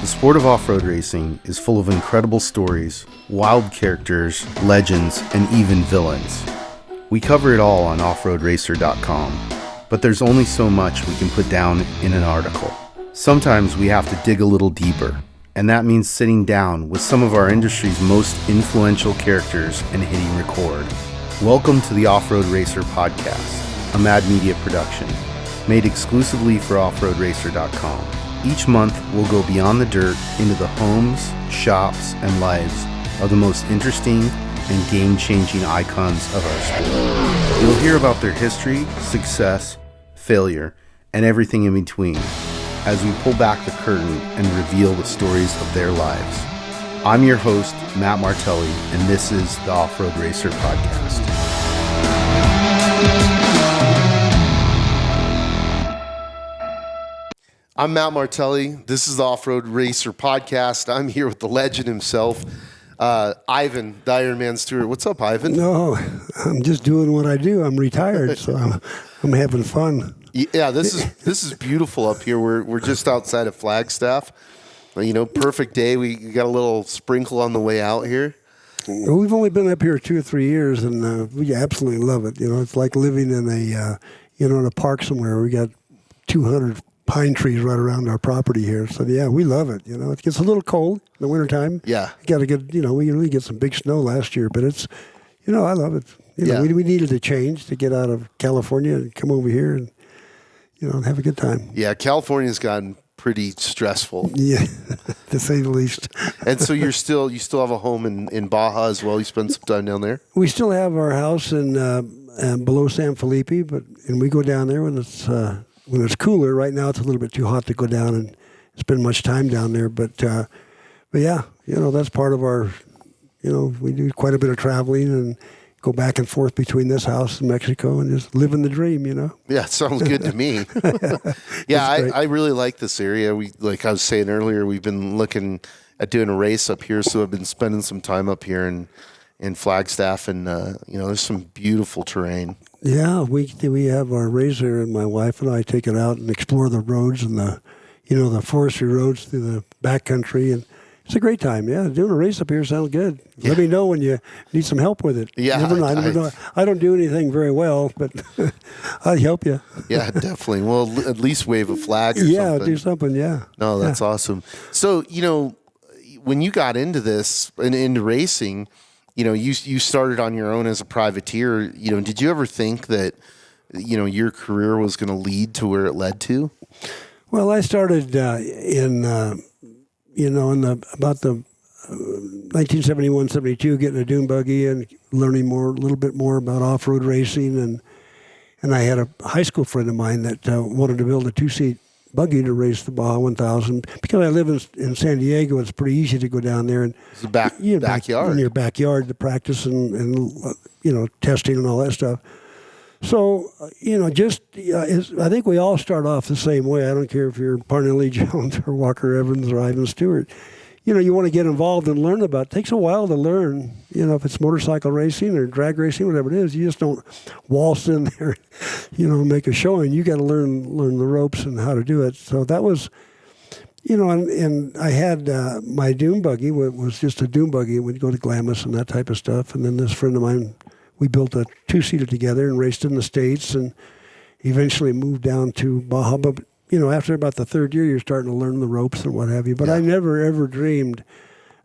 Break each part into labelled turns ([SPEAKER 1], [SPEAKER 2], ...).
[SPEAKER 1] The sport of off-road racing is full of incredible stories, wild characters, legends, and even villains. We cover it all on offroadracer.com, but there's only so much we can put down in an article. Sometimes we have to dig a little deeper, and that means sitting down with some of our industry's most influential characters and hitting record. Welcome to the Off-Road Racer podcast, a Mad Media production, made exclusively for offroadracer.com. Each month, we'll go beyond the dirt into the homes, shops, and lives of the most interesting and game-changing icons of our sport. You'll hear about their history, success, failure, and everything in between as we pull back the curtain and reveal the stories of their lives. I'm your host, Matt Martelli, and this is the Off-Road Racer podcast. I'm Matt Martelli. This is the Off-Road Racer podcast. I'm here with the legend himself, Ivan, the Ironman Stewart. What's up, Ivan?
[SPEAKER 2] No, I'm just doing what I do. I'm retired, so I'm having fun.
[SPEAKER 1] Yeah, this is beautiful up here. We're just outside of Flagstaff. You know, perfect day. We got a little sprinkle on the way out here.
[SPEAKER 2] We've only been up here 2 or 3 years, and we absolutely love it. You know, it's like living in in a park somewhere. We got 200 pine trees right around our property here. So, yeah, we love it. You know, it gets a little cold in the wintertime.
[SPEAKER 1] Yeah.
[SPEAKER 2] You got to get, we really get some big snow last year, but it's, I love it. We needed a change to get out of California and come over here and, have a good time.
[SPEAKER 1] Yeah, California's gotten pretty stressful.
[SPEAKER 2] Yeah, to say the least.
[SPEAKER 1] And so you still have a home in Baja as well. You spend some time down there?
[SPEAKER 2] We still have our house in below San Felipe, and we go down there when it's cooler. Right now, it's a little bit too hot to go down and spend much time down there. But yeah, that's part of our. We do quite a bit of traveling and go back and forth between this house and Mexico and just living the dream.
[SPEAKER 1] Yeah, it sounds good to me. Yeah, I really like this area. We, like I was saying earlier, we've been looking at doing a race up here, so I've been spending some time up here in Flagstaff, and there's some beautiful terrain. Yeah,
[SPEAKER 2] we have our razor, and my wife and I take it out and explore the roads and the forestry roads through the backcountry, and it's a great time. Yeah, doing a race up here sounds good. Yeah. Let me know when you need some help with it.
[SPEAKER 1] Yeah,
[SPEAKER 2] I don't do anything very well, but I'll help you.
[SPEAKER 1] Yeah, definitely. Well, at least wave a flag or something.
[SPEAKER 2] Yeah, do something, yeah.
[SPEAKER 1] No, that's awesome. So, when you got into this and into racing, you started on your own as a privateer. Did you ever think that, your career was going to lead to where it led to?
[SPEAKER 2] Well, I started in about the 1971, 72, getting a dune buggy and learning a little bit more about off-road racing. And I had a high school friend of mine that wanted to build a 2-seat buggy to race the Baja 1000. Because I live in San Diego, it's pretty easy to go down there. And
[SPEAKER 1] it's the backyard.
[SPEAKER 2] In your backyard to practice and testing and all that stuff. So, I think we all start off the same way. I don't care if you're Parnelli Jones or Walker Evans or Ivan Stewart. You want to get involved and learn about it. It takes a while to learn, if it's motorcycle racing or drag racing, whatever it is. You just don't waltz in there, make a showing. You got to learn the ropes and how to do it. So that was, and I had my dune buggy. It was just a dune buggy. We'd go to Glamis and that type of stuff. And then this friend of mine, we built a 2-seater together and raced in the States and eventually moved down to Baja. But, after about the third year, you're starting to learn the ropes and what have you. But yeah. I never, ever dreamed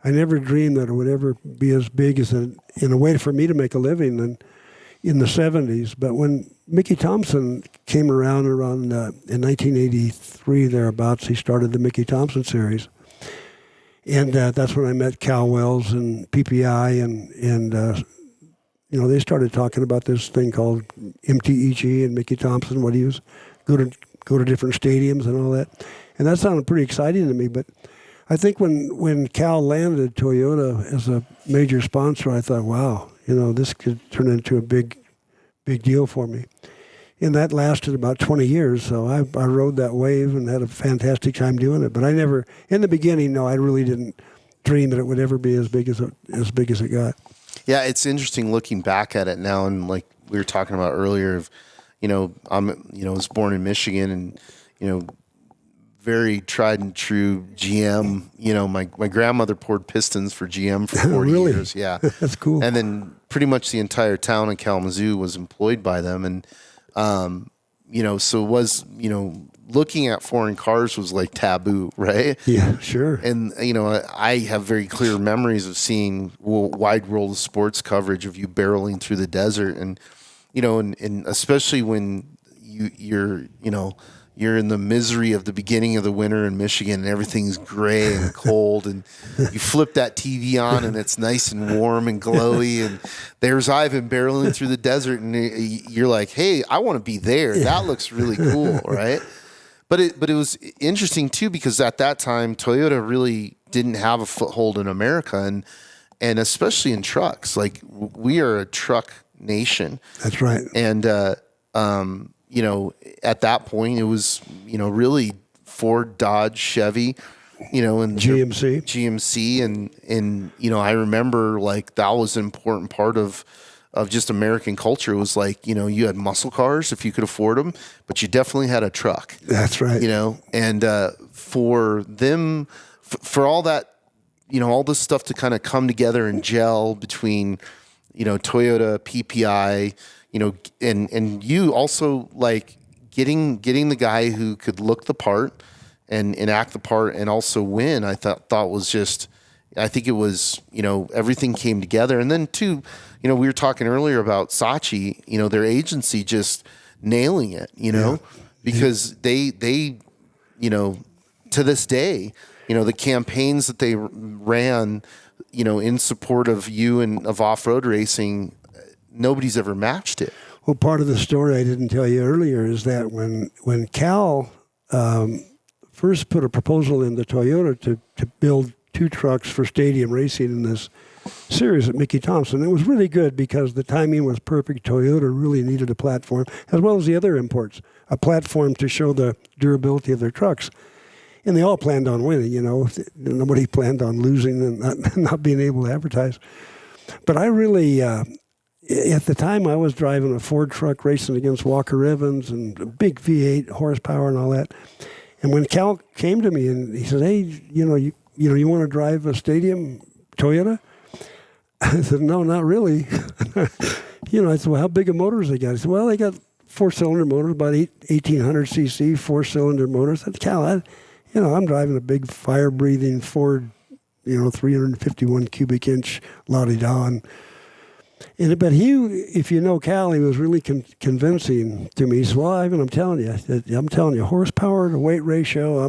[SPEAKER 2] that it would ever be as big as in a way for me to make a living in the 70s. But when Mickey Thompson came around in 1983, thereabouts, he started the Mickey Thompson series. And that's when I met Cal Wells and PPI and they started talking about this thing called MTEG and Mickey Thompson, what he was go to different stadiums and all that. And that sounded pretty exciting to me. But I think when Cal landed Toyota as a major sponsor, I thought, wow, this could turn into a big deal for me. And that lasted about 20 years. So I rode that wave and had a fantastic time doing it. But I never, in the beginning, I really didn't dream that it would ever be as big as it got.
[SPEAKER 1] Yeah, it's interesting looking back at it now, and like we were talking about earlier, I was born in Michigan, and very tried and true GM. You know, my grandmother poured pistons for GM for 40
[SPEAKER 2] Really?
[SPEAKER 1] years. Yeah.
[SPEAKER 2] That's cool.
[SPEAKER 1] And then pretty much the entire town in Kalamazoo was employed by them. And, you know, so it was, you know, looking at foreign cars was like taboo, right?
[SPEAKER 2] Yeah, sure.
[SPEAKER 1] And, you know, I have very clear memories of seeing wide world of sports coverage of you barreling through the desert. And, you know, and especially when you're in the misery of the beginning of the winter in Michigan and everything's gray and cold, and you flip that TV on and it's nice and warm and glowy, and there's Ivan barreling through the desert, and you're like, hey, I want to be there. That looks really cool, right? But it was interesting too, because at that time Toyota really didn't have a foothold in America, and especially in trucks. Like, we are a truck nation.
[SPEAKER 2] That's right.
[SPEAKER 1] And you know, at that point, it was, you know, really Ford, Dodge, Chevy, you know, and GMC, and you know, I remember like that was an important part of just American culture. It was like, you know, you had muscle cars if you could afford them, but you definitely had a truck.
[SPEAKER 2] That's right.
[SPEAKER 1] You know, and for them, for all that, you know, all this stuff to kind of come together and gel between, you know, Toyota, PPI, you know, and you also like getting the guy who could look the part and act the part and also win. I thought was just, I think it was, you know, everything came together. And then too, you know, we were talking earlier about Saatchi, you know, their agency just nailing it, you know, because they, you know, to this day, you know, the campaigns that they ran, you know, in support of you and of off-road racing, nobody's ever matched it.
[SPEAKER 2] Well, part of the story I didn't tell you earlier is that when Cal first put a proposal in to Toyota to build 2 trucks for stadium racing in this series at Mickey Thompson, it was really good because the timing was perfect. Toyota really needed a platform, as well as the other imports, a platform to show the durability of their trucks. And they all planned on winning, you know. Nobody planned on losing and not being able to advertise. But I really... at the time, I was driving a Ford truck racing against Walker Evans and a big V8 horsepower and all that. And when Cal came to me and he said, "Hey, you want to drive a stadium Toyota?" I said, "No, not really." You know, I said, "Well, how big a motors they got?" He said, "Well, they got 4-cylinder motors, about 1800 cc, 4-cylinder motors." I said, "Cal, I'm driving a big fire-breathing Ford, 351 cubic inch la-di-da." But if you know Cal, he was really convincing to me. He said, "Well, Ivan, I'm telling you, horsepower to weight ratio,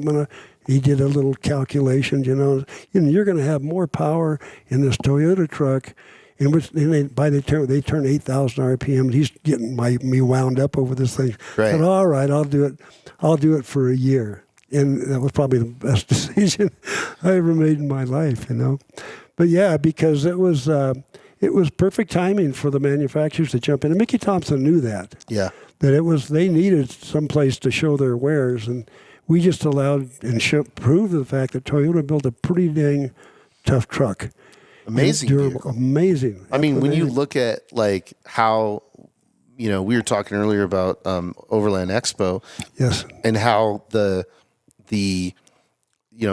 [SPEAKER 2] he did a little calculation, you're going to have more power in this Toyota truck, in which they turn 8,000 RPM. He's getting me wound up over this thing."
[SPEAKER 1] Right.
[SPEAKER 2] I said, "All right, I'll do it. I'll do it for a year." And that was probably the best decision I ever made in my life, But yeah, because it was perfect timing for the manufacturers to jump in. And Mickey Thompson knew that.
[SPEAKER 1] Yeah.
[SPEAKER 2] That they needed some place to show their wares. And we just allowed and proved the fact that Toyota built a pretty dang tough truck.
[SPEAKER 1] Amazing.
[SPEAKER 2] Durable. Amazing.
[SPEAKER 1] I mean, when you look at like how, we were talking earlier about Overland Expo.
[SPEAKER 2] Yes.
[SPEAKER 1] And how the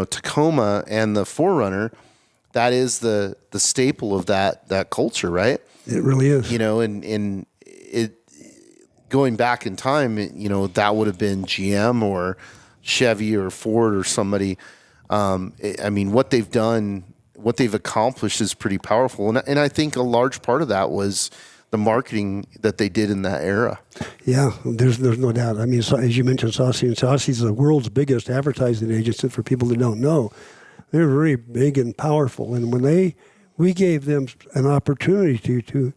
[SPEAKER 1] Tacoma and the 4Runner, that is the staple of that culture, right?
[SPEAKER 2] It really is.
[SPEAKER 1] And it going back in time, that would have been GM or Chevy or Ford or somebody. I mean, what they've done, what they've accomplished is pretty powerful. And I think a large part of that was the marketing that they did in that era.
[SPEAKER 2] Yeah, there's no doubt. I mean, as you mentioned, Saucy is the world's biggest advertising agency for people that don't know. They're very big and powerful, and when we gave them an opportunity to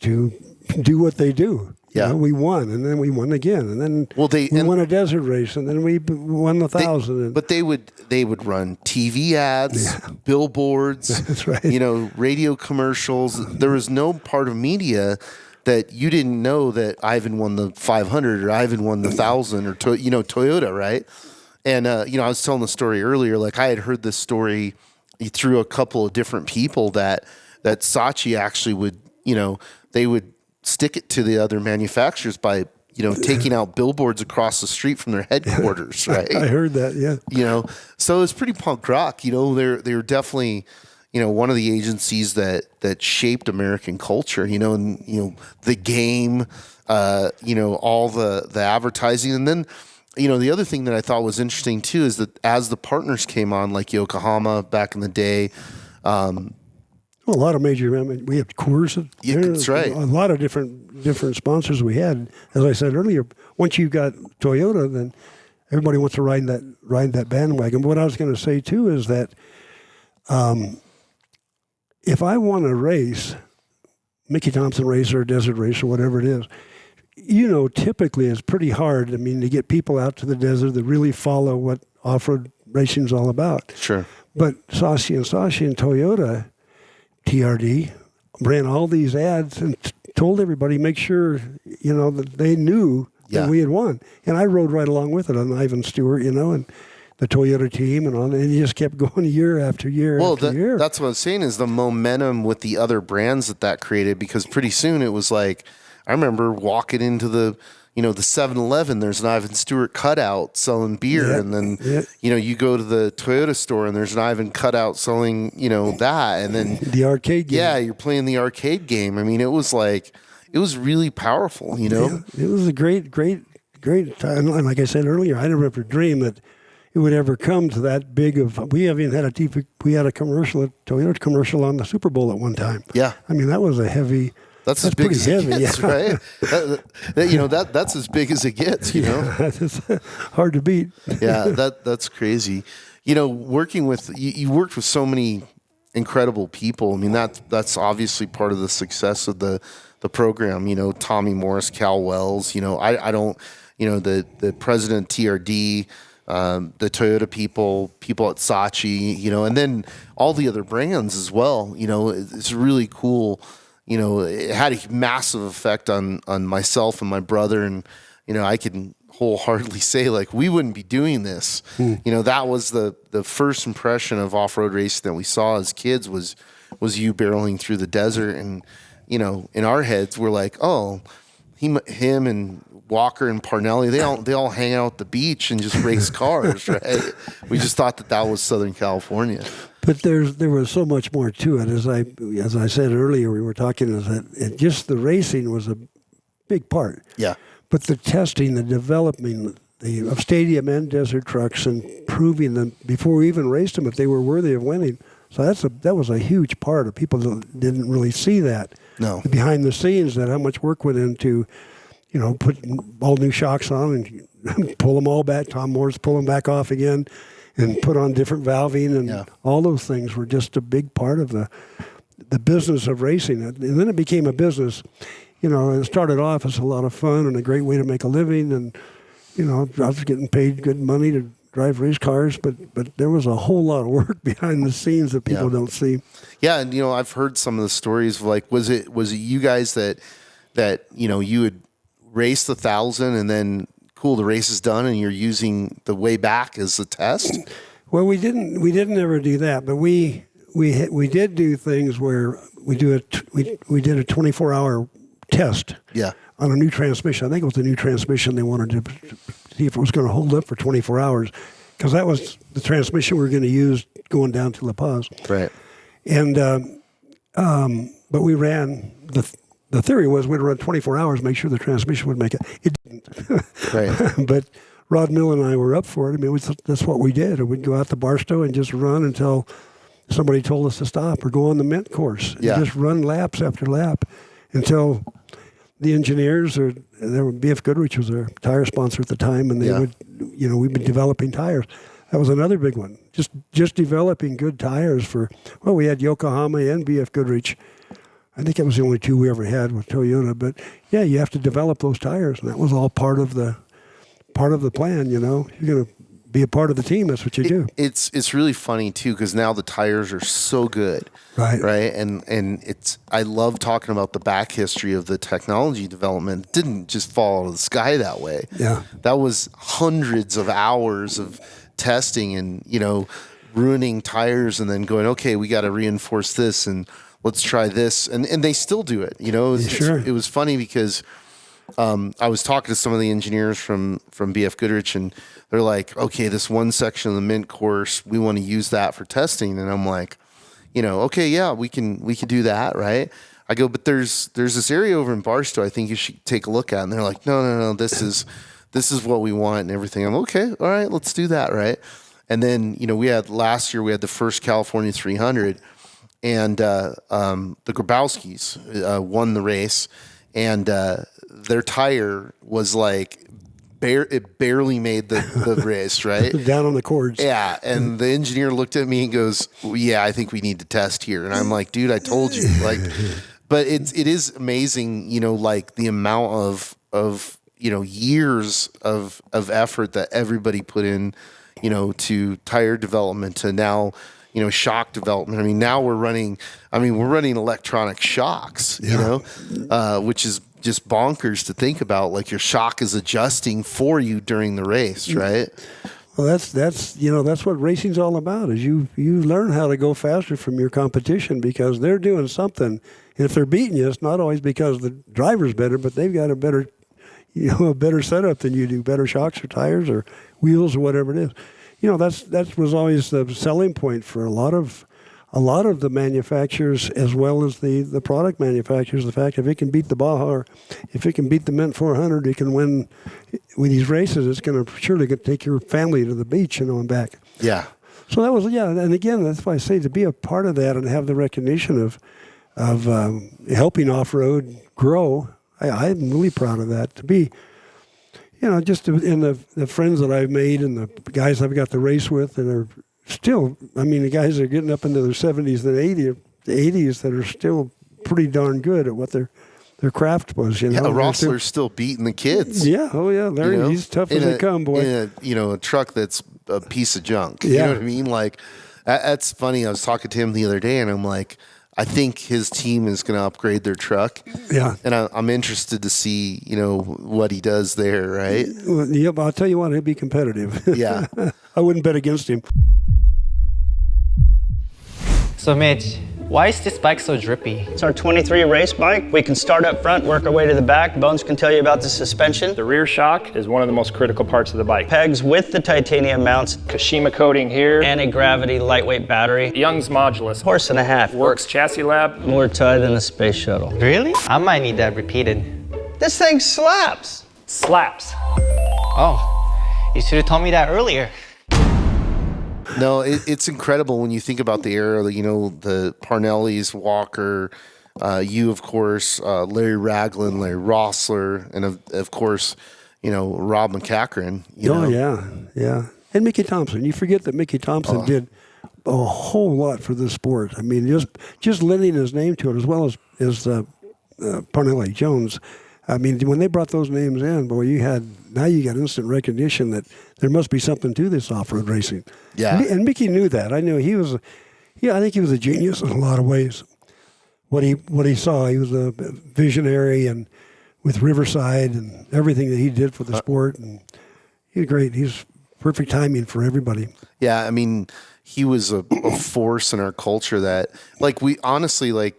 [SPEAKER 2] do what they do.
[SPEAKER 1] Yeah,
[SPEAKER 2] we won, and then we won again, and then we won a desert race, and then we won 1,000.
[SPEAKER 1] But they would run TV ads, billboards,
[SPEAKER 2] that's right.
[SPEAKER 1] Radio commercials. There was no part of media that you didn't know that Ivan won the 500 or Ivan won the 1,000 or Toyota, right? And, I was telling the story earlier, like I had heard this story through a couple of different people that Saatchi actually would, they would stick it to the other manufacturers by, taking out billboards across the street from their headquarters, right?
[SPEAKER 2] I heard that, yeah.
[SPEAKER 1] So it's pretty punk rock. They're definitely, one of the agencies that shaped American culture, and, the game, all the advertising. And then, the other thing that I thought was interesting too is that as the partners came on, like Yokohama back in the day,
[SPEAKER 2] a lot of major. We have Coors.
[SPEAKER 1] Yeah, that's right.
[SPEAKER 2] A lot of different sponsors we had. As I said earlier, once you got Toyota, then everybody wants to ride that bandwagon. But what I was going to say too is that if I want to race, Mickey Thompson race or Desert Race or whatever it is, typically it's pretty hard. I mean, to get people out to the desert that really follow what off-road racing is all about.
[SPEAKER 1] Sure.
[SPEAKER 2] But Sashi and Toyota, TRD, ran all these ads and told everybody, make sure, that they knew that we had won. And I rode right along with it on Ivan Stewart, and the Toyota team and all, and it just kept going year after year after year.
[SPEAKER 1] That's what I was saying is the momentum with the other brands that created, because pretty soon it was like, I remember walking into the 7-Eleven, there's an Ivan Stewart cutout selling beer. And then, you go to the Toyota store and there's an Ivan cutout selling, that. And then
[SPEAKER 2] the arcade game.
[SPEAKER 1] Yeah, you're playing the arcade game. I mean, it was really powerful,
[SPEAKER 2] Yeah, it was a great time. And like I said earlier, I never ever dreamed that it would ever come to that big of. We even had a Toyota commercial on the Super Bowl at one time.
[SPEAKER 1] Yeah.
[SPEAKER 2] I mean, that was a heavy.
[SPEAKER 1] That's as big as it gets, right? That's as big as it gets,
[SPEAKER 2] It's hard to beat.
[SPEAKER 1] Yeah, that's crazy. Working with you worked with so many incredible people. I mean, that's obviously part of the success of the program. Tommy Morris, Cal Wells. I don't. The president TRD. The Toyota people at Saatchi, and then all the other brands as well. It's really cool. It had a massive effect on myself and my brother, and I can wholeheartedly say like we wouldn't be doing this. That was the first impression of off-road racing that we saw as kids was you barreling through the desert, and in our heads we're like, oh, him and Walker and Parnelli, they all hang out at the beach and just race cars, right? We just thought that was Southern California.
[SPEAKER 2] But there was so much more to it. As I said earlier, we were talking is that just the racing was a big part.
[SPEAKER 1] Yeah.
[SPEAKER 2] But the testing, the developing of stadium and desert trucks, and proving them before we even raced them if they were worthy of winning. So that was a huge part of people that didn't really see that.
[SPEAKER 1] No.
[SPEAKER 2] Behind the scenes, that how much work went into, putting all new shocks on and pull them all back. Tom Moore's pull them back off again, and put on different valving, and all those things were just a big part of the business of racing. And then it became a business. It started off as a lot of fun and a great way to make a living, and I was getting paid good money to drive race cars, but there was a whole lot of work behind the scenes that people don't see.
[SPEAKER 1] Yeah, and I've heard some of the stories of like, was it you guys that you would race the 1,000 and then cool, the race is done and you're using the way back as a test?
[SPEAKER 2] Well, we didn't ever do that, but we did do things where we did a 24-hour test.
[SPEAKER 1] Yeah.
[SPEAKER 2] On a new transmission. I think it was a new transmission. They wanted to see if it was going to hold up for 24 hours, because that was the transmission we were going to use going down to La Paz.
[SPEAKER 1] Right.
[SPEAKER 2] And but we ran the theory was we'd run 24 hours, make sure the transmission would make it. It didn't.
[SPEAKER 1] Right.
[SPEAKER 2] But Rod Mill and I were up for it. I mean, that's what we did. We'd go out to Barstow and just run until somebody told us to stop, or go on the Mint course and just run laps after lap until the engineers, or there were BF Goodrich was our tire sponsor at the time, and they would, we've been developing tires. That was another big one. Just developing good tires for. Well, we had Yokohama and BF Goodrich. I think that was the only two we ever had with Toyota. But yeah, you have to develop those tires, and that was all part of the plan. You're going to be a part of the team. That's what you do.
[SPEAKER 1] It's really funny too, because now the tires are so good, right? And I love talking about the back history of the technology development. It didn't just fall out of the sky that way.
[SPEAKER 2] Yeah,
[SPEAKER 1] that was hundreds of hours of testing and ruining tires, and then going, okay, we got to reinforce this and let's try this, and they still do it.
[SPEAKER 2] Sure.
[SPEAKER 1] It was funny because I was talking to some of the engineers from BF Goodrich, and they're like, okay, this one section of the Mint course, we want to use that for testing. And I'm like, okay, yeah, we can do that, right? I go, but there's this area over in Barstow I think you should take a look at. And they're like, no, this is what we want and everything. I'm okay, all right, let's do that, right? And then, last year we had the first California 300, and the Grabowskis won the race, and their tire was like it barely made the race, right?
[SPEAKER 2] Down on the cords.
[SPEAKER 1] Yeah, and the engineer looked at me and goes, well, "Yeah, I think we need to test here." And I'm like, "Dude, I told you." Like, but it is amazing, like the amount of years of effort that everybody put in, to tire development, to now, shock development. I mean, now we're running electronic shocks, which is just bonkers to think about. Like, your shock is adjusting for you during the race, right?
[SPEAKER 2] Well, that's what racing's all about. Is you learn how to go faster from your competition because they're doing something. And if they're beating you, it's not always because the driver's better, but they've got a better setup than you do, better shocks or tires or wheels or whatever it is. That was always the selling point for a lot of the manufacturers as well as the product manufacturers. The fact if it can beat the Baja, or if it can beat the Mint 400, it can win with these races. It's going to surely take your family to the beach and back.
[SPEAKER 1] Yeah.
[SPEAKER 2] So that was, and again, that's why I say to be a part of that and have the recognition of helping off-road grow. I'm really proud of that. To be, just in the friends that I've made and the guys I've got to race with and are still, the guys are getting up into their 70s and 80s that are still pretty darn good at what their craft was.
[SPEAKER 1] Yeah, Rossler's still beating the kids.
[SPEAKER 2] Yeah, oh yeah, Larry, he's tough as they come, boy.
[SPEAKER 1] In a truck that's a piece of junk.
[SPEAKER 2] Yeah.
[SPEAKER 1] You know what I mean? Like, that's funny. I was talking to him the other day, and I'm like, I think his team is going to upgrade their truck.
[SPEAKER 2] Yeah.
[SPEAKER 1] And I'm interested to see, what he does there, right?
[SPEAKER 2] Well, yeah, but I'll tell you what, he'll be competitive.
[SPEAKER 1] Yeah.
[SPEAKER 2] I wouldn't bet against him.
[SPEAKER 3] So Mitch, why is this bike so drippy?
[SPEAKER 4] It's our 23 race bike. We can start up front, work our way to the back. Bones can tell you about the suspension.
[SPEAKER 5] The rear shock is one of the most critical parts of the bike.
[SPEAKER 4] Pegs with the titanium mounts.
[SPEAKER 5] Kashima coating here.
[SPEAKER 4] Anti-gravity lightweight battery.
[SPEAKER 5] Young's Modulus.
[SPEAKER 4] Horse and a half.
[SPEAKER 5] Works Chassis Lab.
[SPEAKER 4] More tie than a space shuttle.
[SPEAKER 3] Really? I might need that repeated.
[SPEAKER 4] This thing slaps.
[SPEAKER 5] Slaps.
[SPEAKER 3] Oh, you should have told me that earlier.
[SPEAKER 1] No, it's incredible when you think about the era, the Parnellis, Walker, you, of course, Larry Ragland, Larry Rossler, and of course, Rob McCachran.
[SPEAKER 2] Yeah. And Mickey Thompson. You forget that Mickey Thompson did a whole lot for the sport. I mean, just lending his name to it, as well as Parnelli Jones. I mean, when they brought those names in, boy, you got instant recognition that there must be something to this off-road racing.
[SPEAKER 1] Yeah.
[SPEAKER 2] And Mickey knew that. I knew I think he was a genius in a lot of ways. What he saw, he was a visionary, and with Riverside and everything that he did for the sport, and he's great. He's perfect timing for everybody.
[SPEAKER 1] Yeah, I mean, he was a force in our culture that, like, we honestly, like,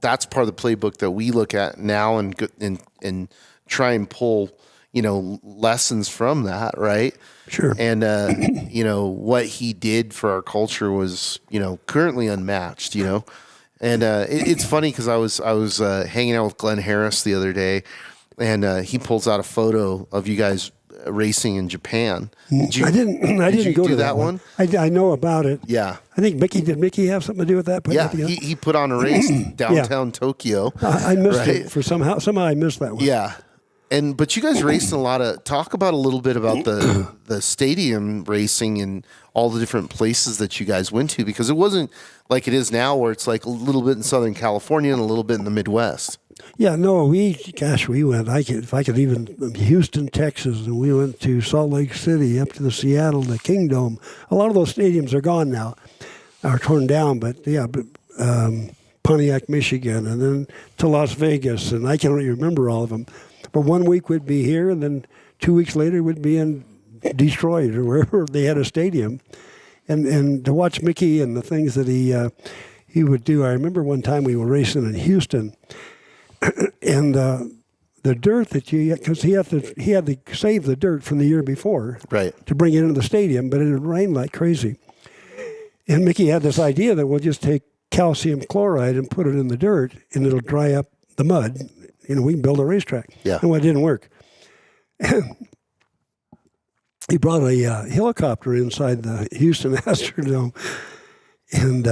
[SPEAKER 1] that's part of the playbook that we look at now and try and pull, lessons from that, right?
[SPEAKER 2] Sure.
[SPEAKER 1] And what he did for our culture was, currently unmatched, And it's funny because I was hanging out with Glenn Harris the other day, and he pulls out a photo of you guys racing in Japan.
[SPEAKER 2] I didn't go to that one. I know about it.
[SPEAKER 1] Yeah.
[SPEAKER 2] I think Did Mickey have something to do with that?
[SPEAKER 1] Yeah, he put on a race downtown Tokyo.
[SPEAKER 2] I missed it for somehow I missed that one.
[SPEAKER 1] Yeah. But you guys raced in talk about a little bit about the stadium racing and all the different places that you guys went to, because it wasn't like it is now where it's like a little bit in Southern California and a little bit in the Midwest.
[SPEAKER 2] Yeah, no, we went, if I could even, Houston, Texas, and we went to Salt Lake City, up to the Seattle, the Kingdome. A lot of those stadiums are gone now, are torn down, but Pontiac, Michigan, and then to Las Vegas, and I can't really remember all of them. But 1 week would be here, and then 2 weeks later would be in Detroit or wherever they had a stadium. And to watch Mickey and the things that he would do. I remember one time we were racing in Houston, and the dirt that because he had to save the dirt from the year before,
[SPEAKER 1] Right.
[SPEAKER 2] to bring it into the stadium, but it had rained like crazy. And Mickey had this idea that we'll just take calcium chloride and put it in the dirt, and it'll dry up the mud. We can build a racetrack.
[SPEAKER 1] Yeah.
[SPEAKER 2] And it didn't work. He brought a helicopter inside the Houston Astrodome and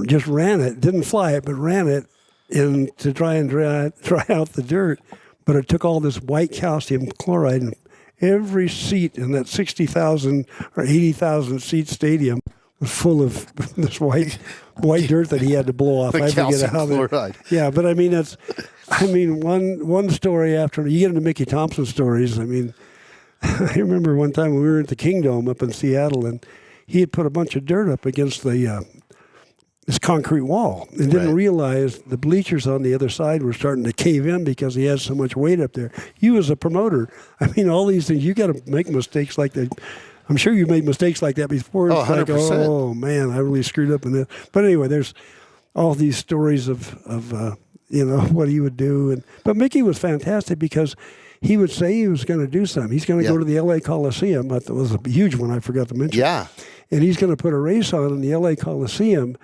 [SPEAKER 2] just ran it. Didn't fly it, but ran it to try and dry out the dirt. But it took all this white calcium chloride, and every seat in that 60,000 or 80,000 seat stadium was full of this white dirt that he had to blow off.
[SPEAKER 1] The
[SPEAKER 2] I forget
[SPEAKER 1] calcium
[SPEAKER 2] how
[SPEAKER 1] chloride.
[SPEAKER 2] Yeah, but I mean one story after you get into Mickey Thompson stories. I mean, I remember one time when we were at the Kingdome up in Seattle, and he had put a bunch of dirt up against this concrete wall, and didn't realize the bleachers on the other side were starting to cave in because he had so much weight up there. You as a promoter, I mean, all these things, you got to make mistakes like that. I'm sure you've made mistakes like that before.
[SPEAKER 1] Oh,
[SPEAKER 2] it's like,
[SPEAKER 1] 100%.
[SPEAKER 2] oh man, I really screwed up in this. But anyway, there's all these stories of what he would do, but Mickey was fantastic because he would say he was going to do something. He's going to go to the L.A. Coliseum. That was a huge one I forgot to mention.
[SPEAKER 1] Yeah.
[SPEAKER 2] And he's going to put a race on in the L.A. Coliseum.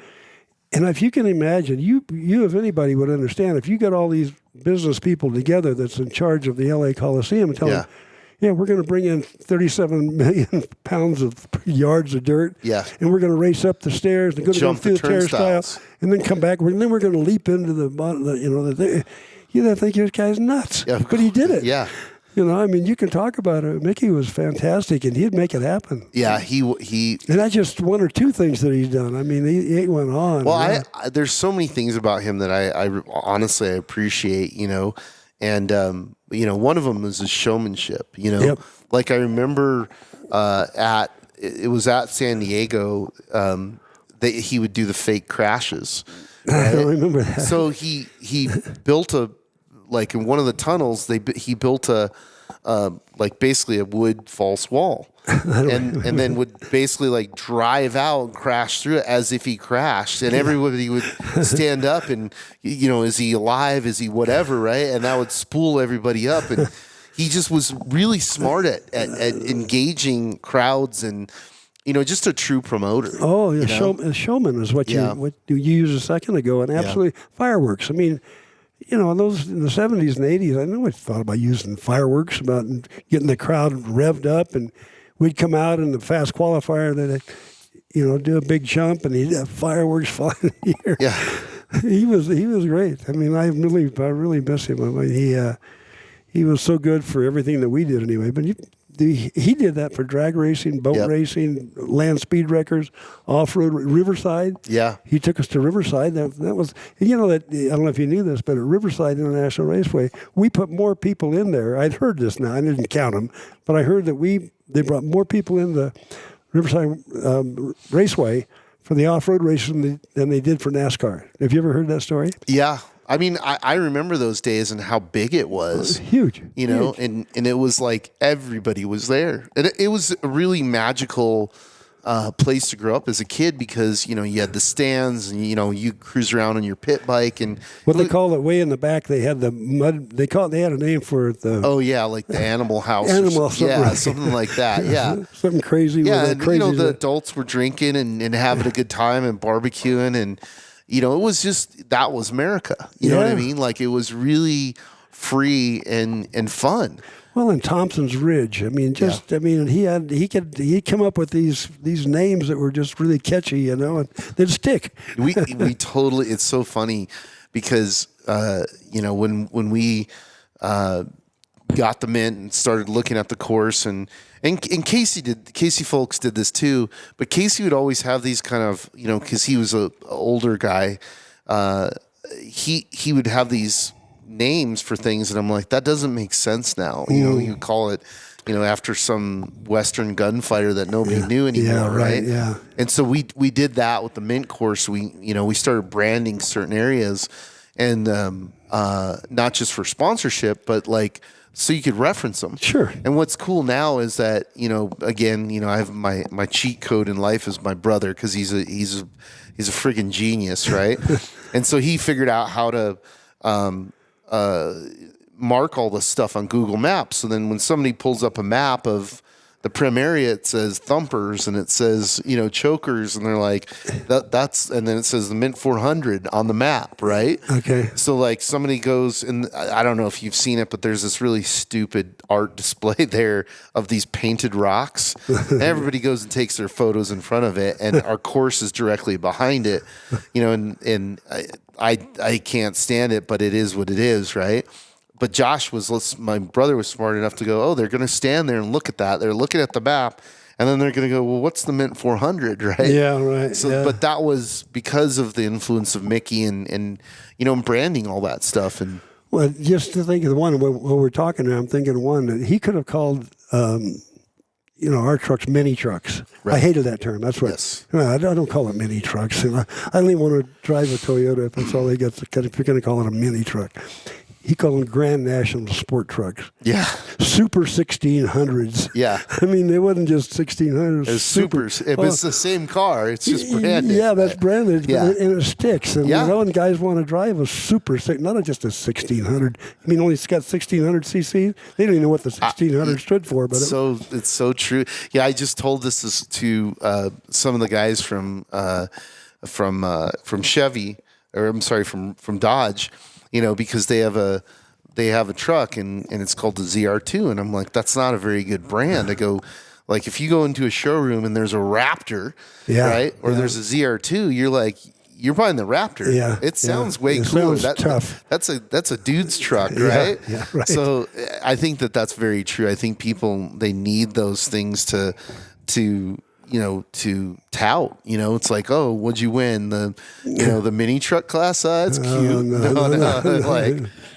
[SPEAKER 2] And if you can imagine, you if anybody would understand, if you got all these business people together that's in charge of the L.A. Coliseum and tell them, we're going to bring in 37 million pounds of yards of dirt.
[SPEAKER 1] Yeah.
[SPEAKER 2] And we're going to race up the stairs and go
[SPEAKER 1] Jump
[SPEAKER 2] through
[SPEAKER 1] the turnstiles.
[SPEAKER 2] and then come back. And then we're going to leap into the bottom. You think this guy's nuts.
[SPEAKER 1] Yeah,
[SPEAKER 2] but he did it.
[SPEAKER 1] Yeah.
[SPEAKER 2] I mean, you can talk about it. Mickey was fantastic, and he'd make it happen.
[SPEAKER 1] Yeah, he.
[SPEAKER 2] And that's just one or two things that he's done. I mean, he went on.
[SPEAKER 1] Well, I there's so many things about him that I honestly appreciate. And one of them is his showmanship.
[SPEAKER 2] Yep.
[SPEAKER 1] Like I remember it was at San Diego that he would do the fake crashes.
[SPEAKER 2] I don't remember that.
[SPEAKER 1] So he built in one of the tunnels he built basically a wood false wall, and then would basically drive out and crash through it as if he crashed, and everybody would stand up and is he alive, is he whatever, right? And that would spool everybody up, and he just was really smart at engaging crowds and. Just a true promoter.
[SPEAKER 2] Oh, a showman is what you used a second ago, and absolutely fireworks. I mean, in the 70s and 80s, I know I thought about using fireworks, about getting the crowd revved up, and we'd come out in the fast qualifier that, do a big jump, and he'd have fireworks flying in the air.
[SPEAKER 1] Yeah,
[SPEAKER 2] he was great. I mean, I really miss him. I mean, he was so good for everything that we did anyway. But he did that for drag racing, boat racing, land speed records, off-road, Riverside.
[SPEAKER 1] Yeah.
[SPEAKER 2] He took us to Riverside. That was, I don't know if you knew this, but at Riverside International Raceway, we put more people in there. I'd heard this now. I didn't count them, but I heard that they brought more people in the Riverside Raceway for the off-road racing than they did for NASCAR. Have you ever heard that story?
[SPEAKER 1] Yeah. I mean, I remember those days and how big it was.
[SPEAKER 2] Huge. Huge.
[SPEAKER 1] And it was like everybody was there. And it was a really magical place to grow up as a kid because, you had the stands and, you cruise around on your pit bike. And
[SPEAKER 2] what they call it way in the back, they had the mud. They had a name for it.
[SPEAKER 1] Oh, yeah, like the animal house. Something like that. Yeah.
[SPEAKER 2] Something crazy.
[SPEAKER 1] Yeah, and, the adults were drinking and having a good time and barbecuing and... it was just, that was America. You know what I mean? Like, it was really free and fun.
[SPEAKER 2] Well, in Thompson's Ridge, I mean, he'd come up with these names that were just really catchy, and they'd stick.
[SPEAKER 1] we totally, it's so funny because, when we got them in and started looking at the course and Casey Folks did this too, but Casey would always have these kind of, because he was a older guy, he would have these names for things, and I'm like, that doesn't make sense now. You call it, after some Western gunfighter that nobody knew anymore, right?
[SPEAKER 2] Yeah.
[SPEAKER 1] And so we did that with the Mint course. We started branding certain areas, and not just for sponsorship, but so you could reference them.
[SPEAKER 2] Sure.
[SPEAKER 1] And what's cool now is that, again, I have my cheat code in life is my brother because he's a friggin' genius, right? And so he figured out how to mark all this stuff on Google Maps. So then when somebody pulls up a map of the Prim area, it says thumpers and it says, chokers, and they're like, that's, and then it says the Mint 400 on the map, right?
[SPEAKER 2] Okay.
[SPEAKER 1] So like somebody goes, and I don't know if you've seen it, but there's this really stupid art display there of these painted rocks. And everybody goes and takes their photos in front of it, and our course is directly behind it, and I can't stand it, but it is what it is, right? But my brother was smart enough to go, they're going to stand there and look at that. They're looking at the map, and then they're going to go, well, what's the Mint 400, right?
[SPEAKER 2] Yeah, right.
[SPEAKER 1] So,
[SPEAKER 2] yeah.
[SPEAKER 1] But that was because of the influence of Mickey and branding all that stuff. And
[SPEAKER 2] Well, just to think of the one, when we're talking now, I'm thinking of one that he could have called, our trucks mini trucks.
[SPEAKER 1] Right.
[SPEAKER 2] I hated that term. That's what.
[SPEAKER 1] Yes.
[SPEAKER 2] I don't call it mini trucks. I don't even want to drive a Toyota if that's all they got. If you're going to call it a mini truck. He called them Grand National Sport Trucks.
[SPEAKER 1] yeah,
[SPEAKER 2] Super 1600s.
[SPEAKER 1] yeah.
[SPEAKER 2] I mean, it wasn't just 1600s.
[SPEAKER 1] It was supers. It's the same car. It's just branded.
[SPEAKER 2] Yeah, that's branded.
[SPEAKER 1] Yeah.
[SPEAKER 2] And it sticks. And, and guys want to drive a super, not just a 1600. I mean, only it's got 1600 cc. They don't even know what the 1600 stood for. But
[SPEAKER 1] it's so true. Yeah, I just told this to some of the guys from Chevy, or I'm sorry, from Dodge. Because they have a truck and it's called the ZR2, and I'm like, that's not a very good brand. I go, like, if you go into a showroom and there's a Raptor, right, or there's a ZR2, you're like, you're buying the Raptor.
[SPEAKER 2] Yeah,
[SPEAKER 1] it sounds way
[SPEAKER 2] it
[SPEAKER 1] cooler.
[SPEAKER 2] Sounds tough.
[SPEAKER 1] That's a dude's truck, right?
[SPEAKER 2] Yeah, right.
[SPEAKER 1] So I think that's very true. I think people, they need those things to tout. It's like, oh, what'd you win? The mini truck class? That's cute.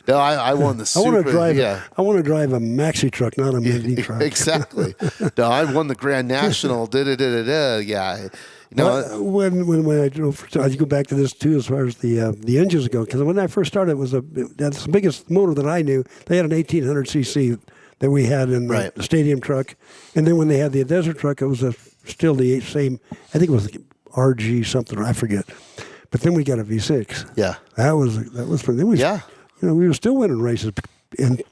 [SPEAKER 1] No, I won the super.
[SPEAKER 2] I want to drive a maxi truck, not a mini truck.
[SPEAKER 1] Exactly. No, I won the Grand National. Yeah.
[SPEAKER 2] When I drove, I go back to this too, as far as the engines go, because when I first started, that's the biggest motor that I knew. They had an 1800 cc that we had in the stadium truck, and then when they had the desert truck, it was still the same. I think it was RG something, I forget. But then we got a V6.
[SPEAKER 1] Yeah,
[SPEAKER 2] that was. Then we were still winning races, and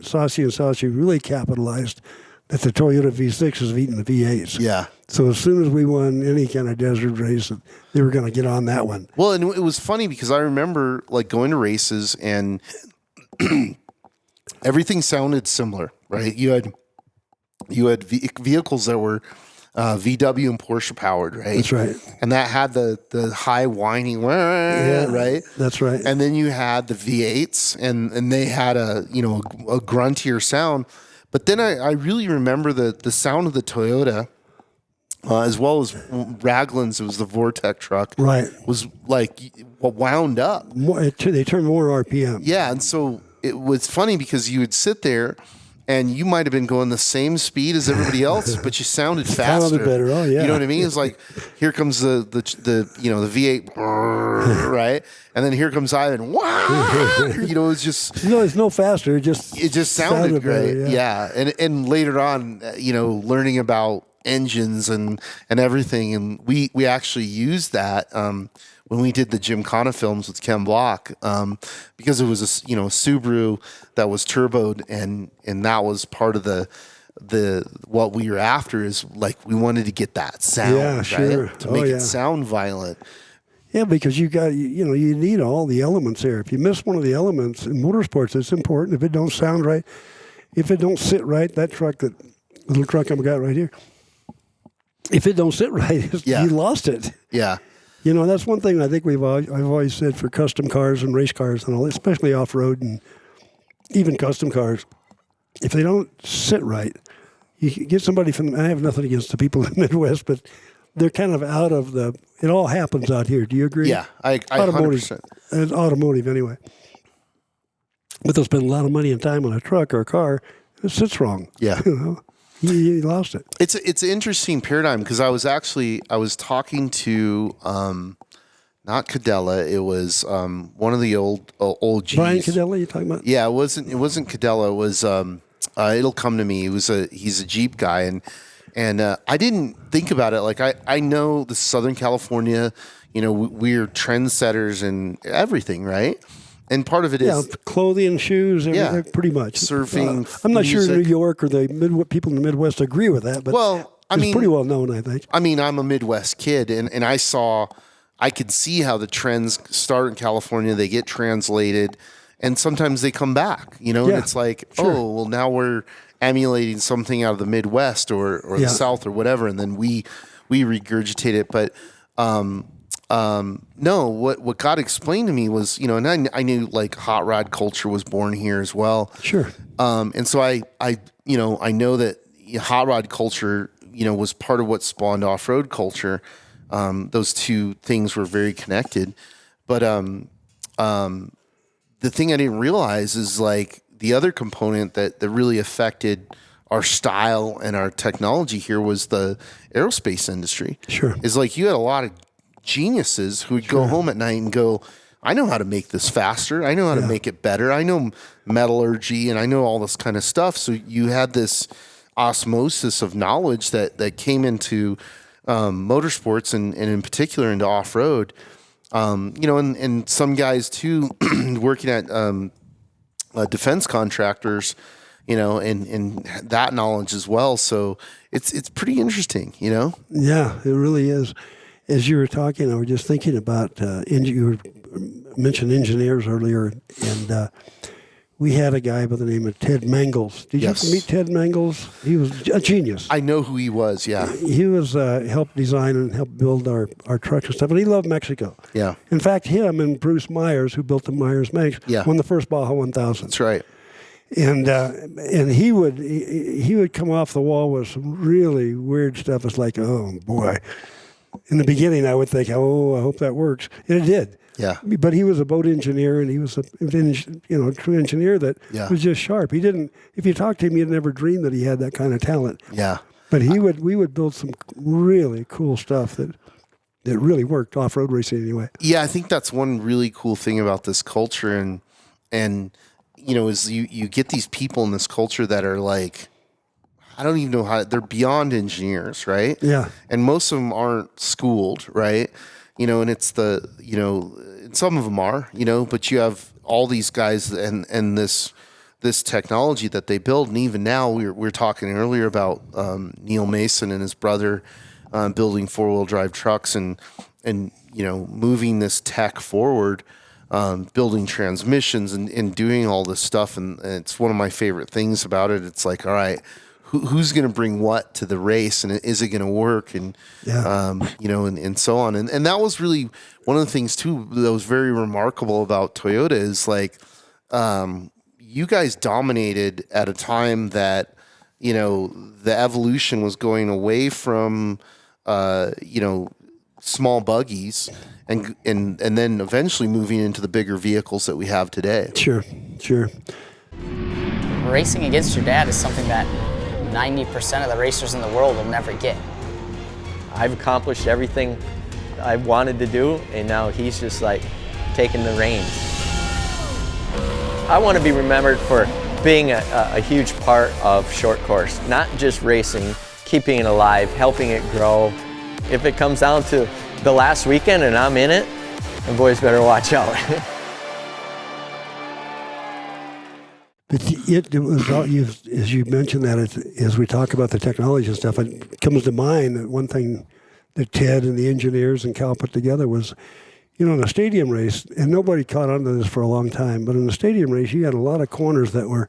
[SPEAKER 2] Saucy and Saucy really capitalized that the Toyota V6 was beating the V8s.
[SPEAKER 1] Yeah.
[SPEAKER 2] So as soon as we won any kind of desert race, they were going to get on that one.
[SPEAKER 1] Well, and it was funny because I remember like going to races and everything sounded similar, right? You had vehicles that were VW and Porsche powered, right?
[SPEAKER 2] That's right.
[SPEAKER 1] And that had the high whining, right?
[SPEAKER 2] That's right.
[SPEAKER 1] And then you had the V8s, and they had a gruntier sound. But then I really remember the sound of the Toyota, as well as Raglan's. It was the Vortec truck,
[SPEAKER 2] right?
[SPEAKER 1] Was like wound up.
[SPEAKER 2] They turned more RPM.
[SPEAKER 1] Yeah, and so it was funny because you would sit there. And you might have been going the same speed as everybody else, but you sounded faster.
[SPEAKER 2] Sounded better. Oh yeah.
[SPEAKER 1] You know what I mean? It's like, here comes the V8, right? And then here comes Ivan. It's just
[SPEAKER 2] it's no faster. It just
[SPEAKER 1] sounded great.
[SPEAKER 2] Better,
[SPEAKER 1] yeah. And later on, learning about engines and everything, and we actually used that when we did the Gymkhana films with Ken Block, because it was a Subaru that was turboed, and that was part of the what we were after, is like we wanted to get that sound,
[SPEAKER 2] sure.
[SPEAKER 1] To make it sound violent.
[SPEAKER 2] Yeah, because you need all the elements there. If you miss one of the elements in motorsports, it's important. If it don't sound right, if it don't sit right, that little truck I've got right here, if it don't sit right, you lost it.
[SPEAKER 1] Yeah.
[SPEAKER 2] That's one thing I think I've always said for custom cars and race cars and all, especially off-road and even custom cars. If they don't sit right, you get somebody I have nothing against the people in the Midwest, but they're kind of out of it all happens out here. Do you agree?
[SPEAKER 1] Yeah, I 100%.
[SPEAKER 2] Automotive anyway. But they'll spend a lot of money and time on a truck or a car. It sits wrong.
[SPEAKER 1] Yeah.
[SPEAKER 2] You lost it.
[SPEAKER 1] It's an interesting paradigm because I was talking to not Cadella, it was one of the old G's.
[SPEAKER 2] Brian Cadella, you talking about?
[SPEAKER 1] Yeah, it wasn't Cadella. It was It'll Come to Me. He's a Jeep guy, and I didn't think about it. Like I know the Southern California, we're trendsetters and everything, right? And part of it
[SPEAKER 2] Yeah,
[SPEAKER 1] is
[SPEAKER 2] clothing, shoes, pretty much.
[SPEAKER 1] Surfing,
[SPEAKER 2] I'm not sure
[SPEAKER 1] music.
[SPEAKER 2] New York or the people in the Midwest agree with that, but it's pretty well known, I think.
[SPEAKER 1] I mean, I'm a Midwest kid, and I could see how the trends start in California, they get translated, and sometimes they come back, and it's like, oh, well, now we're emulating something out of the Midwest or the South or whatever, and then we regurgitate it. But no, what God explained to me was, and I knew like hot rod culture was born here as well.
[SPEAKER 2] Sure.
[SPEAKER 1] And so I know that hot rod culture, was part of what spawned off-road culture. Those two things were very connected. But the thing I didn't realize is like the other component that really affected our style and our technology here was the aerospace industry.
[SPEAKER 2] Sure.
[SPEAKER 1] It's like you had a lot of geniuses who would go home at night and go, I know how to make this faster. I know how to make it better. I know metallurgy and I know all this kind of stuff. So you had this osmosis of knowledge that came into motorsports and in particular into off-road. And some guys too working at defense contractors, and that knowledge as well. So it's pretty interesting,
[SPEAKER 2] Yeah, it really is. As you were talking, I was just thinking about, you mentioned engineers earlier, and we had a guy by the name of Ted Mangles. Did you ever meet Ted Mangles? He was a genius.
[SPEAKER 1] I know who he was, yeah.
[SPEAKER 2] He was helped design and helped build our trucks and stuff, and he loved Mexico.
[SPEAKER 1] Yeah.
[SPEAKER 2] In fact, him and Bruce Myers, who built the Myers-Manx, won the first Baja 1000.
[SPEAKER 1] That's right.
[SPEAKER 2] And he would come off the wall with some really weird stuff. It's like, oh boy. In the beginning, I would think, oh, I hope that works, and it did.
[SPEAKER 1] Yeah.
[SPEAKER 2] But he was a boat engineer, and he was a true engineer that was just sharp. He didn't. If you talked to him, you'd never dream that he had that kind of talent.
[SPEAKER 1] Yeah.
[SPEAKER 2] But we would build some really cool stuff that really worked off-road racing anyway.
[SPEAKER 1] Yeah, I think that's one really cool thing about this culture, and is you get these people in this culture that are like, I don't even know how, they're beyond engineers, right?
[SPEAKER 2] Yeah.
[SPEAKER 1] And most of them aren't schooled, right? And it's and some of them are, but you have all these guys and this technology that they build. And even now we were talking earlier about Neil Mason and his brother building 4-wheel drive trucks and moving this tech forward, building transmissions and doing all this stuff. And it's one of my favorite things about it. It's like, all right, who's going to bring what to the race, and is it going to work, and and so on, and that was really one of the things too that was very remarkable about Toyota is like, you guys dominated at a time that the evolution was going away from small buggies and then eventually moving into the bigger vehicles that we have today.
[SPEAKER 2] Sure.
[SPEAKER 6] Racing against your dad is something that 90% of the racers in the world will never get.
[SPEAKER 7] I've accomplished everything I wanted to do, and now he's just like taking the reins. I want to be remembered for being a huge part of short course, not just racing, keeping it alive, helping it grow. If it comes down to the last weekend and I'm in it, the boys better watch out.
[SPEAKER 2] But it was all, as you mentioned that, as we talk about the technology and stuff, it comes to mind that one thing that Ted and the engineers and Cal put together was, in a stadium race, and nobody caught on to this for a long time, but in the stadium race, you had a lot of corners that were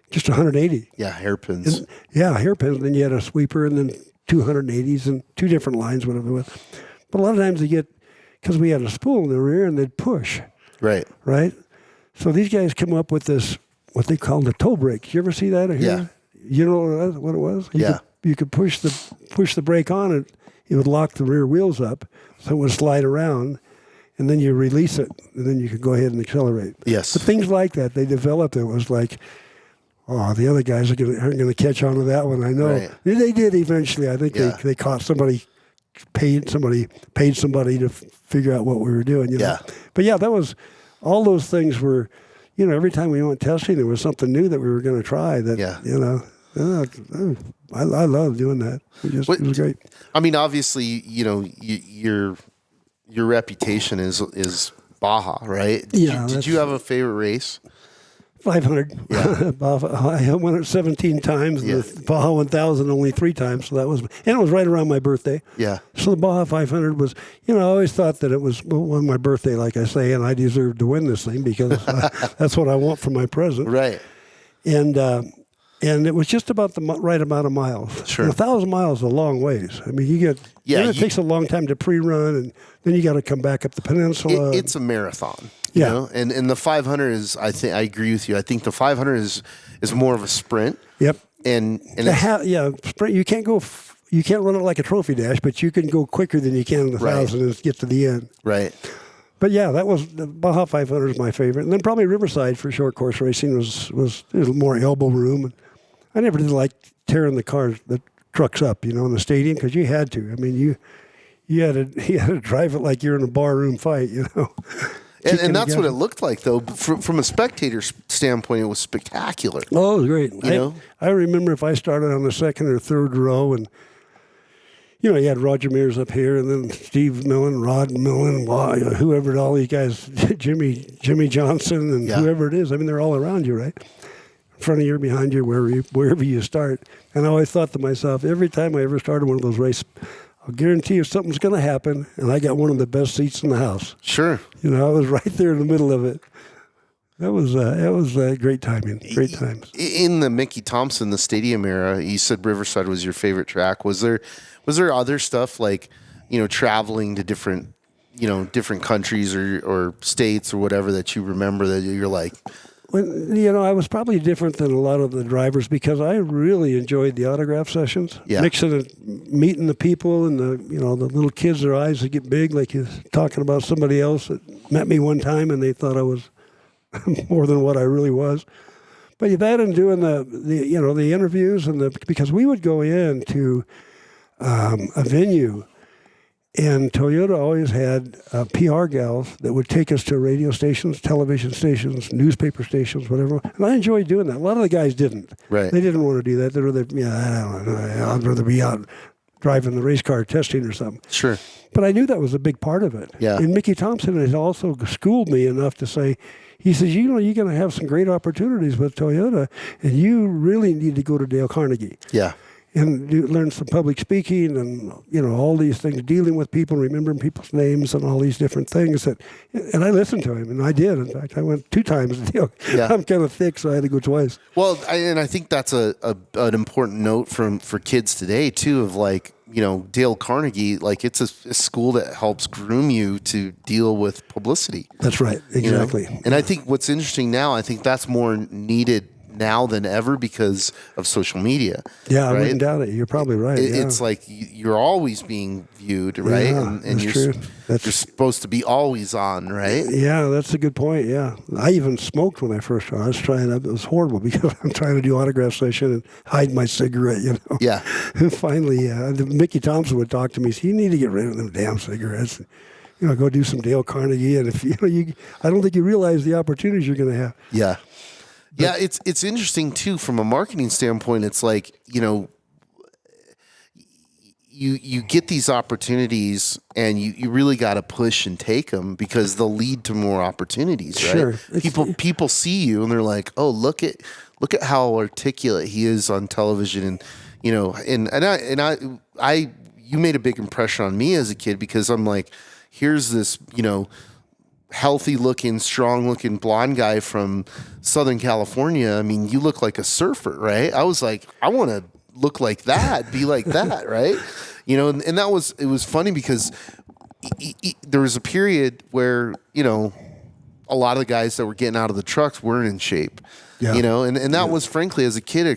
[SPEAKER 2] just 180.
[SPEAKER 1] Yeah, hairpins.
[SPEAKER 2] Hairpins. And then you had a sweeper and then 280s and two different lines, whatever it was. But a lot of times because we had a spool in the rear and they'd push.
[SPEAKER 1] Right.
[SPEAKER 2] So these guys come up with this, what they called the toe brake. Did you ever see that?
[SPEAKER 1] Yeah.
[SPEAKER 2] You know what it was? You could push the brake on it. It would lock the rear wheels up, so it would slide around, and then you release it, and then you could go ahead and accelerate.
[SPEAKER 1] Yes.
[SPEAKER 2] But things like that, they developed. It was like, oh, the other guys aren't going to catch on to that one. I know.
[SPEAKER 1] Right.
[SPEAKER 2] They did eventually. I think they caught somebody, paid somebody to figure out what we were doing.
[SPEAKER 1] Yeah.
[SPEAKER 2] But that was, all those things were, every time we went testing, there was something new that we were going to try that, I love doing that. It was great.
[SPEAKER 1] I mean, obviously, your reputation is Baja, right?
[SPEAKER 2] Yeah,
[SPEAKER 1] Did you have a favorite race?
[SPEAKER 2] 500.
[SPEAKER 1] Yeah.
[SPEAKER 2] I won it 17 times.
[SPEAKER 1] Yeah.
[SPEAKER 2] The Baja 1000 only 3 times. So that was, and it was right around my birthday.
[SPEAKER 1] Yeah.
[SPEAKER 2] So the Baja 500 was, I always thought that it was on my birthday, like I say, and I deserved to win this thing because that's what I want for my present.
[SPEAKER 1] Right.
[SPEAKER 2] And it was just about the right amount of miles.
[SPEAKER 1] Sure.
[SPEAKER 2] And 1,000 miles is a long ways. I mean, it takes a long time to pre-run, and then you got to come back up the peninsula.
[SPEAKER 1] It's a marathon.
[SPEAKER 2] Yeah.
[SPEAKER 1] You know? And the 500 is, I agree with you. I think the 500 is more of a sprint.
[SPEAKER 2] Yep.
[SPEAKER 1] And
[SPEAKER 2] sprint. You can't go. You can't run it like a trophy dash, but you can go quicker than you can in the 1,000 and get to the end.
[SPEAKER 1] Right.
[SPEAKER 2] But yeah, that was the Baja 500 is my favorite, and then probably Riverside for short course racing was more elbow room. And I never did like tearing the trucks up, in the stadium because you had to. I mean, you had to drive it like you're in a barroom fight,
[SPEAKER 1] And that's what it looked like, though. From a spectator standpoint, it was spectacular.
[SPEAKER 2] Oh, it was great.
[SPEAKER 1] You
[SPEAKER 2] I remember if I started on the second or third row, and you had Roger Mears up here, and then Steve Millen, Rod Millen, whoever, all these guys, Jimmy Johnson, and whoever it is. I mean, they're all around you, right? In front of you, behind you, wherever you start. And I always thought to myself, every time I ever started one of those races, I'll guarantee you something's going to happen, and I got one of the best seats in the house.
[SPEAKER 1] Sure.
[SPEAKER 2] I was right there in the middle of it. That was great timing. Great times.
[SPEAKER 1] In the Mickey Thompson, the stadium era, you said Riverside was your favorite track. Was there other stuff like, traveling to different countries or states or whatever that you remember that you're like?
[SPEAKER 2] Well, I was probably different than a lot of the drivers because I really enjoyed the autograph sessions.
[SPEAKER 1] Yeah.
[SPEAKER 2] Mixing it, meeting the people and the little kids, their eyes that get big, like you're talking about somebody else that met me one time and they thought I was more than what I really was. But that and doing the interviews because we would go into a venue. And Toyota always had PR gals that would take us to radio stations, television stations, newspaper stations, whatever. And I enjoyed doing that. A lot of the guys didn't.
[SPEAKER 1] Right.
[SPEAKER 2] They didn't want to do that. They'd rather, I don't know, I'd rather be out driving the race car testing or something.
[SPEAKER 1] Sure.
[SPEAKER 2] But I knew that was a big part of it.
[SPEAKER 1] Yeah.
[SPEAKER 2] And Mickey Thompson has also schooled me enough to say, he says, you're going to have some great opportunities with Toyota, and you really need to go to Dale Carnegie.
[SPEAKER 1] Yeah.
[SPEAKER 2] And learn some public speaking and, all these things, dealing with people, remembering people's names and all these different things. And I listened to him, and I did. In fact, I went 2 times.
[SPEAKER 1] Yeah.
[SPEAKER 2] I'm kind of thick, so I had to go twice.
[SPEAKER 1] Well, I think that's an important note for kids today, too, of like, Dale Carnegie, like it's a school that helps groom you to deal with publicity.
[SPEAKER 2] That's right. Exactly.
[SPEAKER 1] And I think what's interesting now, I think that's more needed now than ever because of social media.
[SPEAKER 2] Yeah, I
[SPEAKER 1] right?
[SPEAKER 2] wouldn't doubt it. You're probably right.
[SPEAKER 1] It's like you're always being viewed, right?
[SPEAKER 2] Yeah,
[SPEAKER 1] and you're supposed to be always on, right?
[SPEAKER 2] Yeah, that's a good point. Yeah. I even smoked when I first started. I was trying, it was horrible because I'm trying to do autograph session and hide my cigarette,
[SPEAKER 1] Yeah.
[SPEAKER 2] And finally, Mickey Thompson would talk to me. He said, you need to get rid of them damn cigarettes. Go do some Dale Carnegie. And if I don't think you realize the opportunities you're going to have.
[SPEAKER 1] Yeah. Yeah, it's interesting too from a marketing standpoint. It's like, you get these opportunities and you really got to push and take them because they'll lead to more opportunities, right?
[SPEAKER 2] Sure.
[SPEAKER 1] People see you and they're like, "Oh, look at how articulate he is on television." And you made a big impression on me as a kid because I'm like, here's this, healthy looking, strong looking blonde guy from Southern California. I mean, you look like a surfer, right? I was like, I want to look like that, be like that, right? And it was funny because there was a period where, a lot of the guys that were getting out of the trucks weren't in shape. Yeah. And that was frankly as a kid a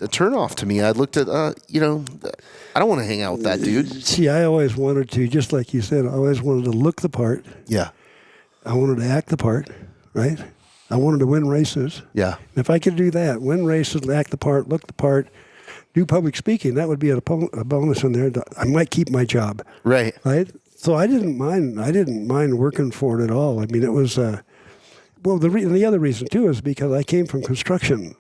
[SPEAKER 1] turnoff to me. I looked at I don't want to hang out with that dude.
[SPEAKER 2] See, I always wanted to, just like you said, I always wanted to look the part.
[SPEAKER 1] Yeah.
[SPEAKER 2] I wanted to act the part, right? I wanted to win races.
[SPEAKER 1] Yeah.
[SPEAKER 2] And if I could do that, win races, act the part, look the part, do public speaking, that would be a bonus in there. I might keep my job.
[SPEAKER 1] Right.
[SPEAKER 2] Right? So I didn't mind working for it at all. I mean, it was, the other reason too is because I came from construction.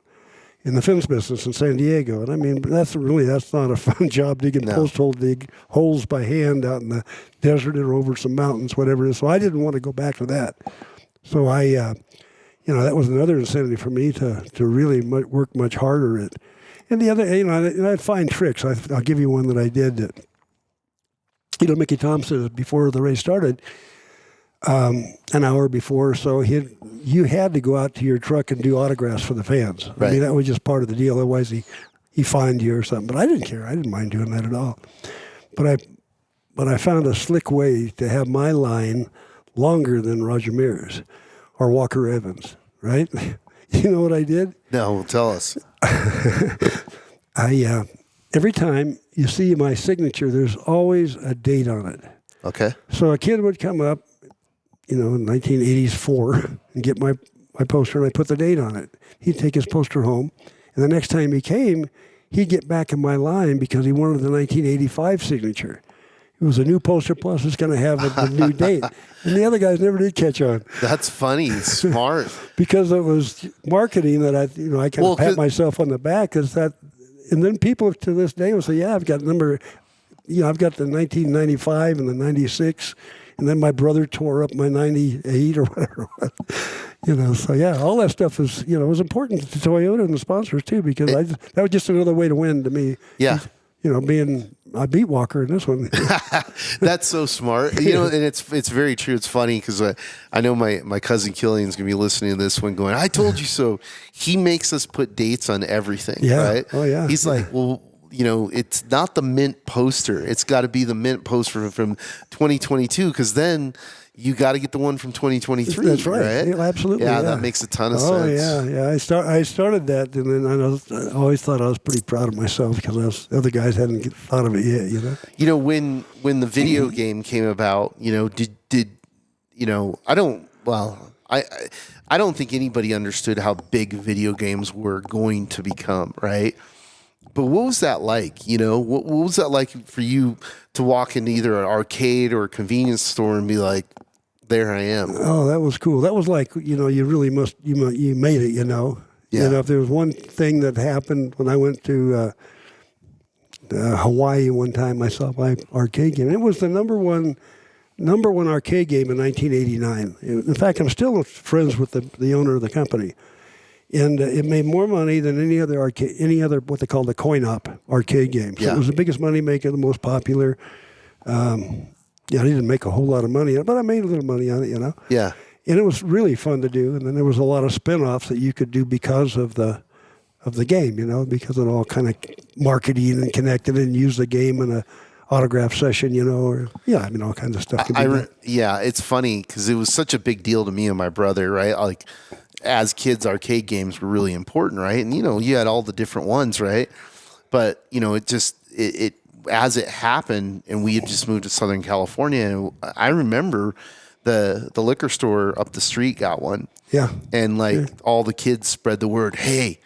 [SPEAKER 2] in the fence business in San Diego. And I mean, that's not a fun job, digging post hole, dig holes by hand out in the desert or over some mountains, whatever it is. So I didn't want to go back to that. So I, that was another incentive for me to really work much harder at. And the other, and I'd find tricks. I'll give you one that I did that, Mickey Thompson, before the race started, an hour before, so you had to go out to your truck and do autographs for the fans.
[SPEAKER 1] Right.
[SPEAKER 2] I mean, that was just part of the deal. Otherwise, he fined you or something. But I didn't care. I didn't mind doing that at all. But I found a slick way to have my line longer than Roger Mears or Walker Evans, right? You know what I did?
[SPEAKER 1] No, well, tell us.
[SPEAKER 2] Every time you see my signature, there's always a date on it.
[SPEAKER 1] Okay.
[SPEAKER 2] So a kid would come up, in 1984, and get my poster, and I put the date on it. He'd take his poster home, and the next time he came, he'd get back in my line because he wanted the 1985 signature. It was a new poster, plus it's going to have the new date. And the other guys never did catch on.
[SPEAKER 1] That's funny. Smart.
[SPEAKER 2] Because it was marketing that I kind of pat myself on the back. And then people to this day will say, yeah, I've got I've got the 1995 and the 96. And then my brother tore up my 98 or whatever it was. So yeah, all that stuff is, was important to Toyota and the sponsors too, because that was just another way to win to me.
[SPEAKER 1] Yeah.
[SPEAKER 2] I beat Walker in this one.
[SPEAKER 1] That's so smart. And it's very true. It's funny because I know my cousin Killian's going to be listening to this one going, I told you so. He makes us put dates on everything, right?
[SPEAKER 2] Oh, yeah.
[SPEAKER 1] He's like, well, it's not the mint poster. It's got to be the mint poster from 2022 because then you got to get the one from 2023.
[SPEAKER 2] That's right. Yeah, absolutely.
[SPEAKER 1] Yeah, that makes a ton of sense.
[SPEAKER 2] Oh, yeah. I started that, and then I always thought I was pretty proud of myself because the other guys hadn't thought of it yet,
[SPEAKER 1] when the video game came about, I don't think anybody understood how big video games were going to become, right? But what was that like? What was that like for you to walk into either an arcade or a convenience store and be like, there I am?
[SPEAKER 2] Oh, that was cool. That was like, you really you made it,
[SPEAKER 1] Yeah.
[SPEAKER 2] If there was one thing that happened when I went to Hawaii one time, I saw my arcade game. It was the number one arcade game in 1989. In fact, I'm still friends with the owner of the company. And it made more money than any other what they call the coin-op arcade game. So
[SPEAKER 1] Yeah.
[SPEAKER 2] It was the biggest money maker, the most popular. I didn't make a whole lot of money, but I made a little money on it,
[SPEAKER 1] Yeah.
[SPEAKER 2] And it was really fun to do. And then there was a lot of spin-offs that you could do because of the game, because it all kind of marketing and connected and used the game in a autograph session, all kinds of stuff.
[SPEAKER 1] It's funny because it was such a big deal to me and my brother, right? Like, as kids, arcade games were really important, right? And you had all the different ones, right? But it as it happened, and we had just moved to Southern California, and I remember the liquor store up the street got one.
[SPEAKER 2] Yeah.
[SPEAKER 1] And all the kids spread the word, hey,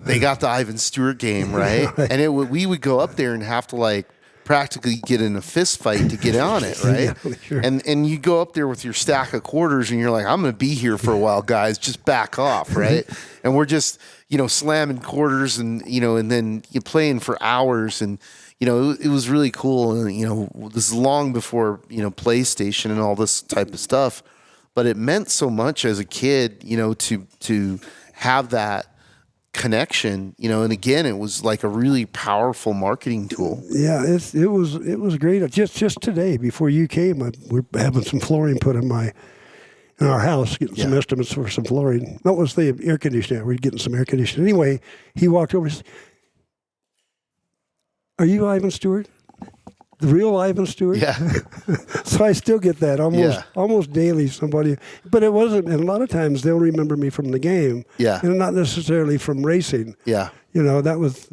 [SPEAKER 1] they got the Ivan Stewart game, right? And we would go up there and have to practically get in a fist fight to get on it, right?
[SPEAKER 2] Yeah, sure.
[SPEAKER 1] And you go up there with your stack of quarters and you're like, I'm going to be here for a while, guys. Just back off, right? And we're just, slamming quarters and, and then you're playing for hours. And, it was really cool. And, this is long before, PlayStation and all this type of stuff. But it meant so much as a kid, to have that connection, and again, it was like a really powerful marketing tool.
[SPEAKER 2] Yeah, it was great. Just today, before you came, we're having some flooring put in our house, getting some estimates for some flooring. That was the air conditioner. We're getting some air conditioning. Anyway, he walked over and said, are you Ivan Stewart? The real Ivan Stewart?
[SPEAKER 1] Yeah.
[SPEAKER 2] So I still get that almost daily, somebody. But it wasn't, and a lot of times they'll remember me from the game.
[SPEAKER 1] Yeah.
[SPEAKER 2] And not necessarily from racing.
[SPEAKER 1] Yeah.
[SPEAKER 2] That was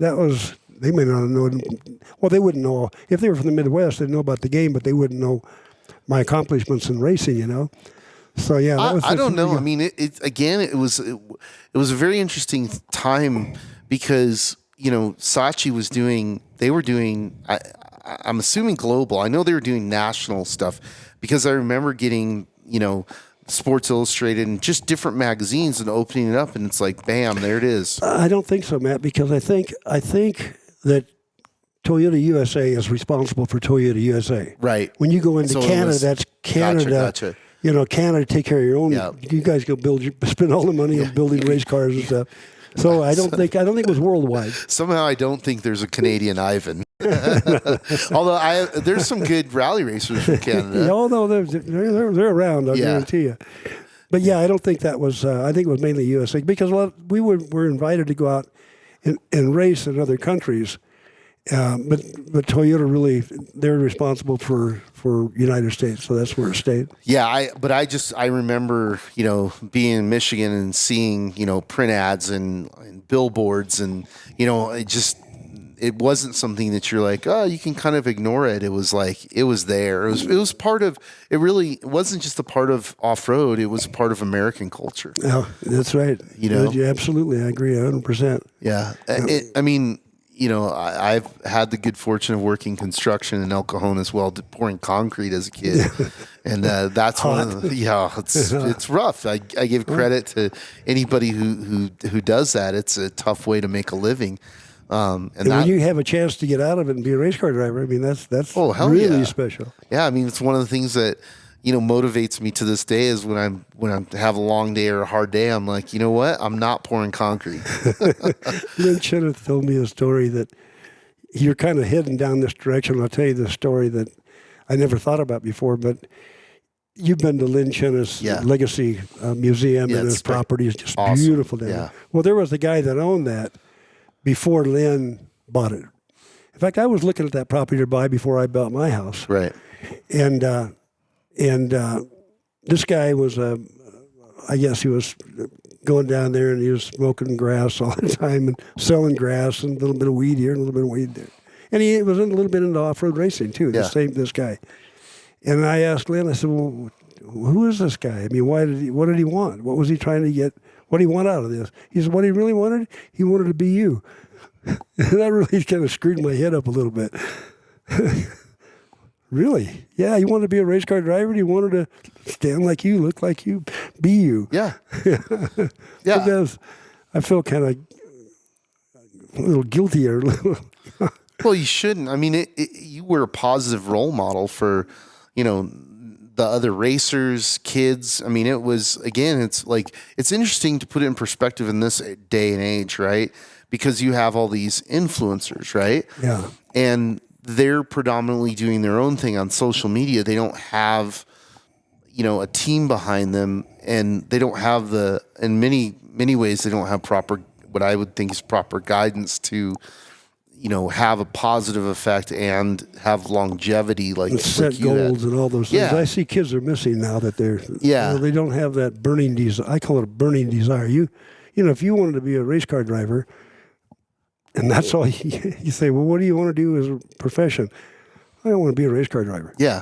[SPEAKER 2] they may not know. Well, they wouldn't know. If they were from the Midwest, they'd know about the game, but they wouldn't know my accomplishments in racing, So, yeah. That was
[SPEAKER 1] I don't know. I mean, it was a very interesting time because, Saatchi they were doing, I'm assuming global. I know they were doing national stuff because I remember getting, Sports Illustrated and just different magazines and opening it up, and it's like, bam, there it is.
[SPEAKER 2] I don't think so, Matt, because I think that Toyota USA is responsible for Toyota USA.
[SPEAKER 1] Right.
[SPEAKER 2] When you go into
[SPEAKER 1] So it
[SPEAKER 2] Canada,
[SPEAKER 1] was-
[SPEAKER 2] that's Canada.
[SPEAKER 1] Gotcha.
[SPEAKER 2] You know, Canada take care of your own.
[SPEAKER 1] Yeah.
[SPEAKER 2] You guys go spend all the money on building race cars and stuff. So I don't think it was worldwide.
[SPEAKER 1] Somehow I don't think there's a Canadian Ivan. Although there's some good rally racers from Canada.
[SPEAKER 2] Although they're around, I guarantee you. But yeah, I don't think that was. I think it was mainly USA because we were invited to go out and race in other countries. But Toyota really, they're responsible for United States, so that's where it stayed.
[SPEAKER 1] Yeah, I remember, being in Michigan and seeing, print ads and billboards and, it wasn't something that you're like, oh, you can kind of ignore it. It was like, it was there. It was part of, it wasn't just a part of off-road. It was a part of American culture.
[SPEAKER 2] Oh, that's right. Yeah, absolutely. I agree 100%.
[SPEAKER 1] Yeah. I've had the good fortune of working construction in El Cajon as well, pouring concrete as a kid, and that's one of the, it's rough. I give credit to anybody who does that. It's a tough way to make a living. And
[SPEAKER 2] when you have a chance to get out of it and be a race car driver, I mean that's really special.
[SPEAKER 1] Yeah, I mean it's one of the things that motivates me to this day is when I have a long day or a hard day, I'm like, you know what? I'm not pouring concrete.
[SPEAKER 2] Lynn Cheneth told me a story that you're kind of heading down this direction. I'll tell you the story that I never thought about before, but you've been to Lynn Cheneth's Legacy Museum, and his property is just awesome. Beautiful down there. Well, there was a guy that owned that before Lynn bought it. In fact, I was looking at that property to buy before I bought my house.
[SPEAKER 1] Right.
[SPEAKER 2] And this guy was, I guess he was going down there and he was smoking grass all the time and selling grass and a little bit of weed here and a little bit of weed there. And he was a little bit into off-road racing too, this guy. And I asked Lynn, I said, well, who is this guy? I mean, what did he want? What was he trying to get? What did he want out of this? He said, what he really wanted? He wanted to be you. And that really kind of screwed my head up a little bit. Really? Yeah, you wanted to be a race car driver? You wanted to stand like you, look like you, be you.
[SPEAKER 1] Yeah.
[SPEAKER 2] Yeah. I feel kind of a little guilty or a little.
[SPEAKER 1] Well, you shouldn't. I mean, you were a positive role model for, the other racers, kids. I mean, it was, again, it's like, it's interesting to put it in perspective in this day and age, right? Because you have all these influencers, right?
[SPEAKER 2] Yeah.
[SPEAKER 1] And they're predominantly doing their own thing on social media. They don't have, a team behind them, and they don't have in many ways, they don't have what I would think is proper guidance to, have a positive effect and have longevity, like
[SPEAKER 2] set goals and all those things.
[SPEAKER 1] Yeah.
[SPEAKER 2] I see kids are missing now that they're,
[SPEAKER 1] yeah,
[SPEAKER 2] they don't have that burning desire. I call it a burning desire. If you wanted to be a race car driver, and that's all you say, well, what do you want to do as a profession? I don't want to be a race car driver.
[SPEAKER 1] Yeah.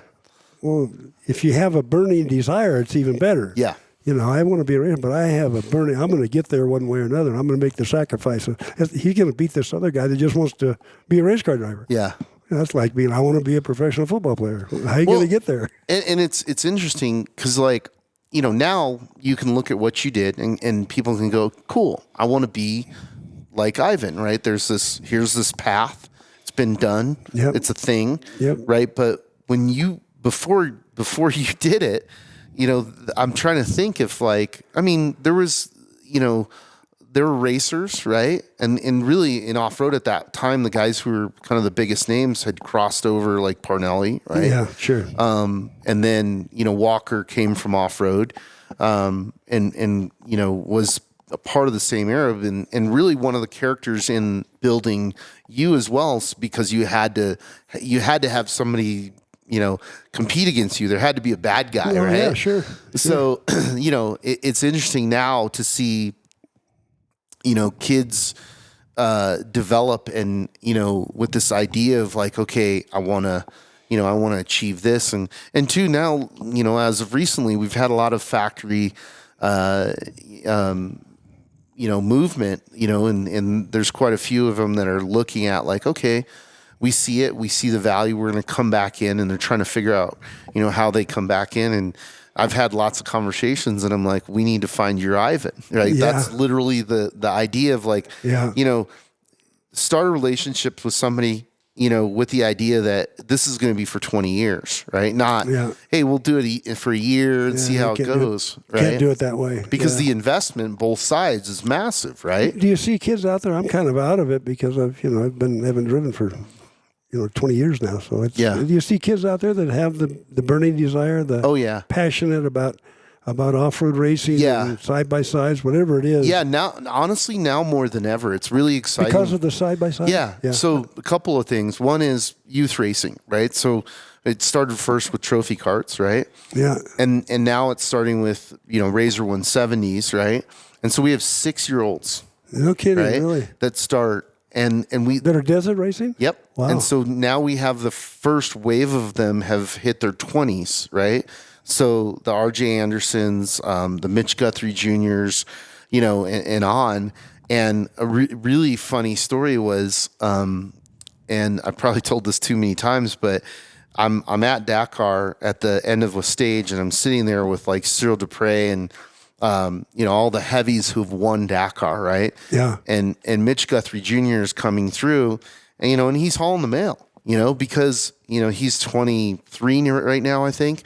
[SPEAKER 2] Well, if you have a burning desire, it's even better.
[SPEAKER 1] Yeah.
[SPEAKER 2] I want to be a racer, but I have a burning, I'm going to get there one way or another. I'm going to make the sacrifice. He's going to beat this other guy that just wants to be a race car driver.
[SPEAKER 1] Yeah.
[SPEAKER 2] That's like I want to be a professional football player. How are you going to get there?
[SPEAKER 1] And it's interesting because, now you can look at what you did and people can go, cool, I want to be like Ivan, right? Here's this path. It's been done.
[SPEAKER 2] Yep.
[SPEAKER 1] It's a thing,
[SPEAKER 2] right?
[SPEAKER 1] But when before you did it, I'm trying to think if there was, there were racers, right? And really in off-road at that time, the guys who were kind of the biggest names had crossed over, like Parnelli, right?
[SPEAKER 2] Yeah, sure.
[SPEAKER 1] And then, Walker came from off-road, and was a part of the same era, and really one of the characters in building you as well, because you had to have somebody, compete against you. There had to be a bad guy, right?
[SPEAKER 2] Yeah, sure.
[SPEAKER 1] So, it's interesting now to see, kids develop and, with this idea of like, okay, I want to achieve this. And two, now, as of recently, we've had a lot of factory, movement, and there's quite a few of them that are looking at like, okay, we see the value, we're going to come back in, and they're trying to figure out, how they come back in. And I've had lots of conversations, and I'm like, we need to find your Ivan, right?
[SPEAKER 2] Yeah.
[SPEAKER 1] That's literally the idea of like,
[SPEAKER 2] Yeah.
[SPEAKER 1] you know, start a relationship with somebody, you know, with the idea that this is going to be for 20 years, right? Not,
[SPEAKER 2] Yeah.
[SPEAKER 1] hey, we'll do it for a year and
[SPEAKER 2] Yeah,
[SPEAKER 1] see
[SPEAKER 2] you
[SPEAKER 1] how it
[SPEAKER 2] can't do it-
[SPEAKER 1] goes, right?
[SPEAKER 2] Can't do it that way.
[SPEAKER 1] Because
[SPEAKER 2] Yeah.
[SPEAKER 1] the investment, both sides, is massive, right?
[SPEAKER 2] Do you see kids out there? I'm kind of out of it because haven't driven for 20 years now. So it's,
[SPEAKER 1] Yeah.
[SPEAKER 2] do you see kids out there that have the burning desire,
[SPEAKER 1] Oh, yeah.
[SPEAKER 2] passionate about off-road racing,
[SPEAKER 1] Yeah.
[SPEAKER 2] and side-by-sides, whatever it is?
[SPEAKER 1] Yeah, now more than ever, it's really exciting.
[SPEAKER 2] Because of the side-by-side?
[SPEAKER 1] Yeah. So a couple of things. One is youth racing, right? So it started first with trophy carts, right?
[SPEAKER 2] Yeah.
[SPEAKER 1] And now it's starting with, Razor 170s, right? And so we have 6-year-olds,
[SPEAKER 2] No kidding,
[SPEAKER 1] right?
[SPEAKER 2] really?
[SPEAKER 1] That start and we
[SPEAKER 2] That are desert racing?
[SPEAKER 1] Yep.
[SPEAKER 2] Wow.
[SPEAKER 1] And so now we have the first wave of them have hit their 20s, right? So the RJ Andersons, the Mitch Guthrie Juniors, and on. And a really funny story was, and I probably told this too many times, but I'm at Dakar at the end of a stage, and I'm sitting there with like Cyril Dupre and all the heavies who've won Dakar, right?
[SPEAKER 2] Yeah.
[SPEAKER 1] And Mitch Guthrie Jr. is coming through, and he's hauling the mail, because he's 23 right now, I think,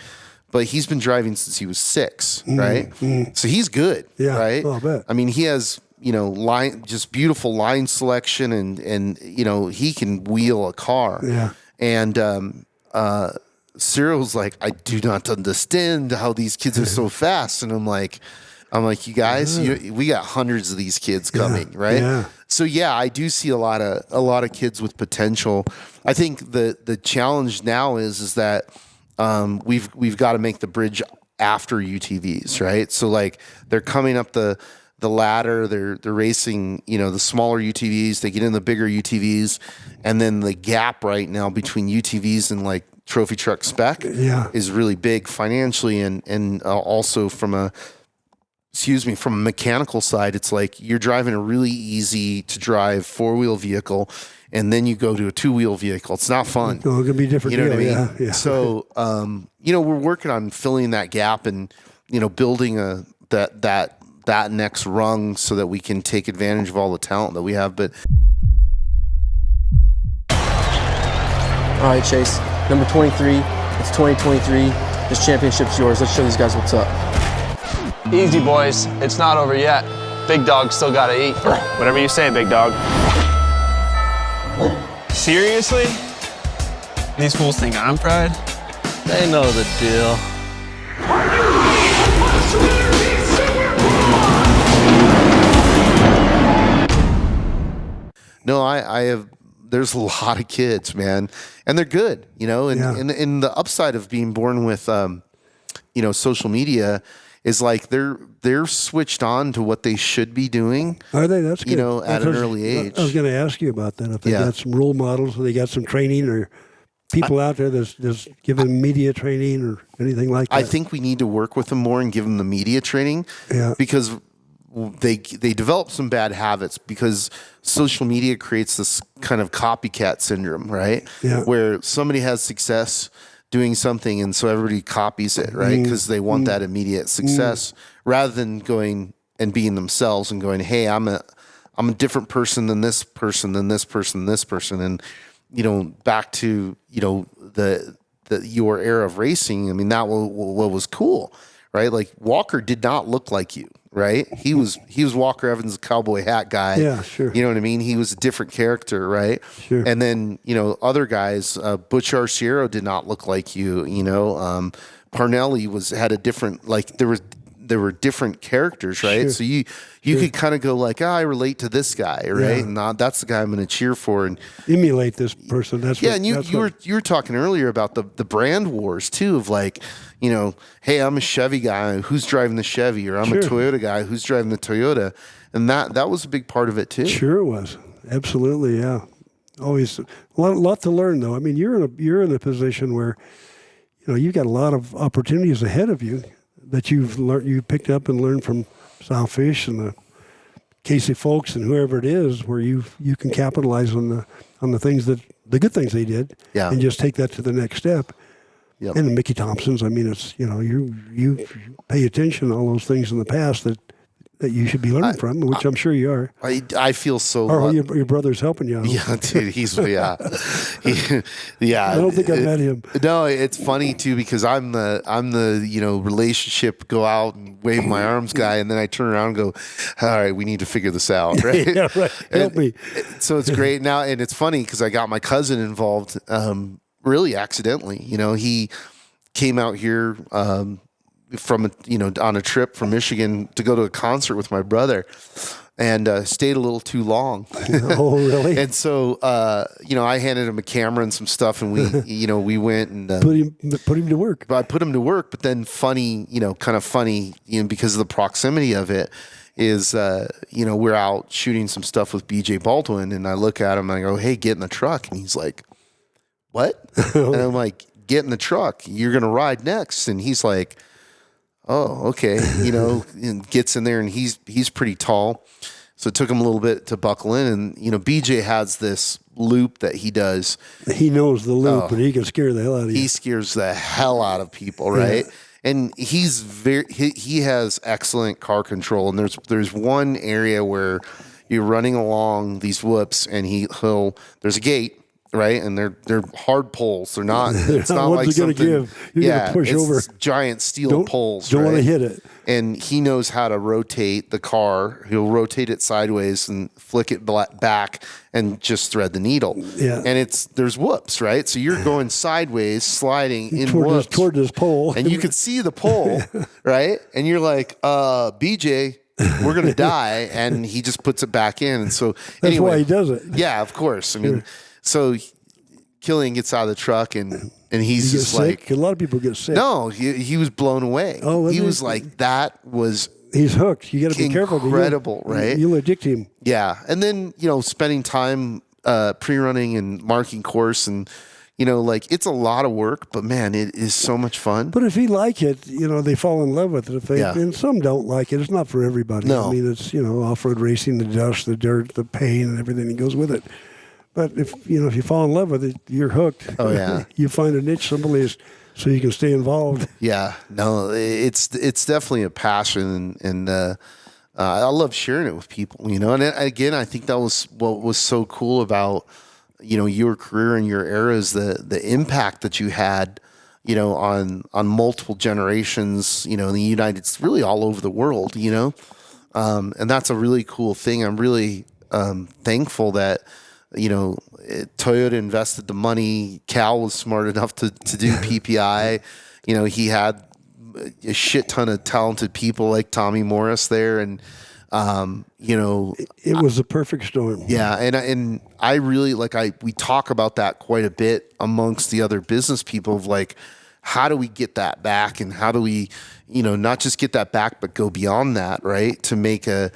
[SPEAKER 1] but he's been driving since he was 6, right? So he's good,
[SPEAKER 2] Yeah.
[SPEAKER 1] right?
[SPEAKER 2] Oh, I bet.
[SPEAKER 1] I mean, he has just beautiful line selection, and he can wheel a car.
[SPEAKER 2] Yeah.
[SPEAKER 1] And Cyril's like, I do not understand how these kids are so fast, and I'm like, you guys, we got hundreds of these kids coming, right?
[SPEAKER 2] Yeah.
[SPEAKER 1] So yeah, I do see a lot of kids with potential. I think the challenge now is that we've got to make the bridge after UTVs, right? So like they're coming up the ladder, they're racing, the smaller UTVs, they get in the bigger UTVs, and then the gap right now between UTVs and like trophy truck spec is really big financially, and also from a mechanical side, it's like you're driving a really easy to drive 4-wheel vehicle, and then you go to a 2-wheel vehicle. It's not fun.
[SPEAKER 2] Oh, it could be different.
[SPEAKER 1] You know what I
[SPEAKER 2] deal.
[SPEAKER 1] mean?
[SPEAKER 2] Yeah.
[SPEAKER 1] So, we're working on filling that gap and, building that next rung so that we can take advantage of all the talent that we have. But
[SPEAKER 8] all right, Chase, number 23, it's 2023. This championship's yours. Let's show these guys what's up.
[SPEAKER 9] Easy, boys. It's not over yet. Big dog still gotta eat.
[SPEAKER 5] Whatever you say, big dog.
[SPEAKER 9] Seriously? These fools think I'm pride?
[SPEAKER 7] They know the deal.
[SPEAKER 1] no, I have. There's a lot of kids, man, and they're good, and the upside of being born with, social media is like they're switched on to what they should be doing.
[SPEAKER 2] Are they? That's good.
[SPEAKER 1] At an early age.
[SPEAKER 2] I was going to ask you about that. If they got some role models, or they got some training, or people out there that's giving media training or anything like that.
[SPEAKER 1] I think we need to work with them more and give them the media training.
[SPEAKER 2] Yeah.
[SPEAKER 1] Because they develop some bad habits because social media creates this kind of copycat syndrome, right?
[SPEAKER 2] Yeah.
[SPEAKER 1] Where somebody has success doing something, and so everybody copies it, right? Because they want that immediate success, rather than going and being themselves and going, "Hey, I'm a different person than this person, than this person, this person," and back to your era of racing. I mean, that what was cool, right? Like Walker did not look like you, right? He was Walker Evans, cowboy hat guy.
[SPEAKER 2] Yeah, sure.
[SPEAKER 1] You know what I mean? He was a different character, right?
[SPEAKER 2] Sure.
[SPEAKER 1] And then, other guys, Butch Arciero did not look like you, Parnelli had a different, like there were different characters, right?
[SPEAKER 2] Sure.
[SPEAKER 1] So you could kind of go like, I relate to this guy, right? And that's the guy I'm going to cheer for. And
[SPEAKER 2] emulate this person. That's what,
[SPEAKER 1] and you were talking earlier about the brand wars too, of like, hey, I'm a Chevy guy, who's driving the Chevy, or I'm a Toyota guy, who's driving the Toyota, and that was a big part of it too.
[SPEAKER 2] Sure, it was. Absolutely, yeah. Always a lot to learn, though. I mean, you're in a position where you've got a lot of opportunities ahead of you that you picked up and learned from Sal Fish and the Casey folks and whoever it is, where you can capitalize on the things the good things they did,
[SPEAKER 1] Yeah.
[SPEAKER 2] and just take that to the next step.
[SPEAKER 1] Yep.
[SPEAKER 2] And the Mickey Thompsons. I mean, it's, you pay attention to all those things in the past that you should be learning from, which I'm sure you are.
[SPEAKER 1] I feel so.
[SPEAKER 2] Or your brother's helping you out.
[SPEAKER 1] Yeah, dude, he's yeah.
[SPEAKER 2] I don't think I met him.
[SPEAKER 1] No, it's funny too because I'm the relationship go out and wave my arms guy, and then I turn around and go, all right, we need to figure this out, right?
[SPEAKER 2] Yeah, right. Help me.
[SPEAKER 1] So it's great now, and it's funny because I got my cousin involved, really accidentally. He came out here from on a trip from Michigan to go to a concert with my brother. And stayed a little too long.
[SPEAKER 2] Oh, really?
[SPEAKER 1] And so, I handed him a camera and some stuff, and we went and
[SPEAKER 2] put him to work.
[SPEAKER 1] I put him to work, but then kind of funny, because of the proximity of it, is we're out shooting some stuff with BJ Baldwin, and I look at him and I go, "Hey, get in the truck," and he's like, "What?" And I'm like, "Get in the truck. You're gonna ride next," and he's like, "Oh, okay," and gets in there, and he's pretty tall. So it took him a little bit to buckle in. And, BJ has this loop that he does.
[SPEAKER 2] He knows the loop, and he can scare the hell out of you.
[SPEAKER 1] He scares the hell out of people, right? Yeah. And he has excellent car control. And there's one area where you're running along these whoops, and there's a gate. Right, and they're hard poles. They're not. It's not like something.
[SPEAKER 2] Give. You're gonna push over
[SPEAKER 1] giant steel poles.
[SPEAKER 2] Don't want to hit it.
[SPEAKER 1] And he knows how to rotate the car. He'll rotate it sideways and flick it back and just thread the needle.
[SPEAKER 2] Yeah.
[SPEAKER 1] And there's whoops, right? So you're going sideways, sliding in whoops
[SPEAKER 2] toward this pole,
[SPEAKER 1] and you can see the pole, right? And you're like, BJ, we're gonna die, and he just puts it back in. And so
[SPEAKER 2] that's why he does it.
[SPEAKER 1] Yeah, of course. I mean. So Killian gets out of the truck and he's just like,
[SPEAKER 2] a lot of people get sick.
[SPEAKER 1] No, he was blown away.
[SPEAKER 2] Oh,
[SPEAKER 1] he was like,
[SPEAKER 2] he's hooked. You got to be careful.
[SPEAKER 1] Incredible, right?
[SPEAKER 2] You'll addict him.
[SPEAKER 1] Yeah, and then spending time pre-running and marking course, and it's a lot of work, but man, it is so much fun.
[SPEAKER 2] But if he like it, they fall in love with it. And some don't like it. It's not for everybody.
[SPEAKER 1] No.
[SPEAKER 2] I mean, it's off-road racing, the dust, the dirt, the pain, and everything that goes with it. But if you fall in love with it, you're hooked.
[SPEAKER 1] Oh yeah,
[SPEAKER 2] you find a niche someplace so you can stay involved.
[SPEAKER 1] Yeah, no, it's definitely a passion, and I love sharing it with people. And again, I think that was what was so cool about your career and your era is the impact that you had. On multiple generations. In the United States, really all over the world. And that's a really cool thing. I'm really thankful that. Toyota invested the money. Cal was smart enough to do PPI. He had a shit ton of talented people like Tommy Morris there, and
[SPEAKER 2] it was a perfect storm.
[SPEAKER 1] Yeah, and I really we talk about that quite a bit amongst the other business people of like, how do we get that back, and how do we not just get that back but go beyond that, right, to make a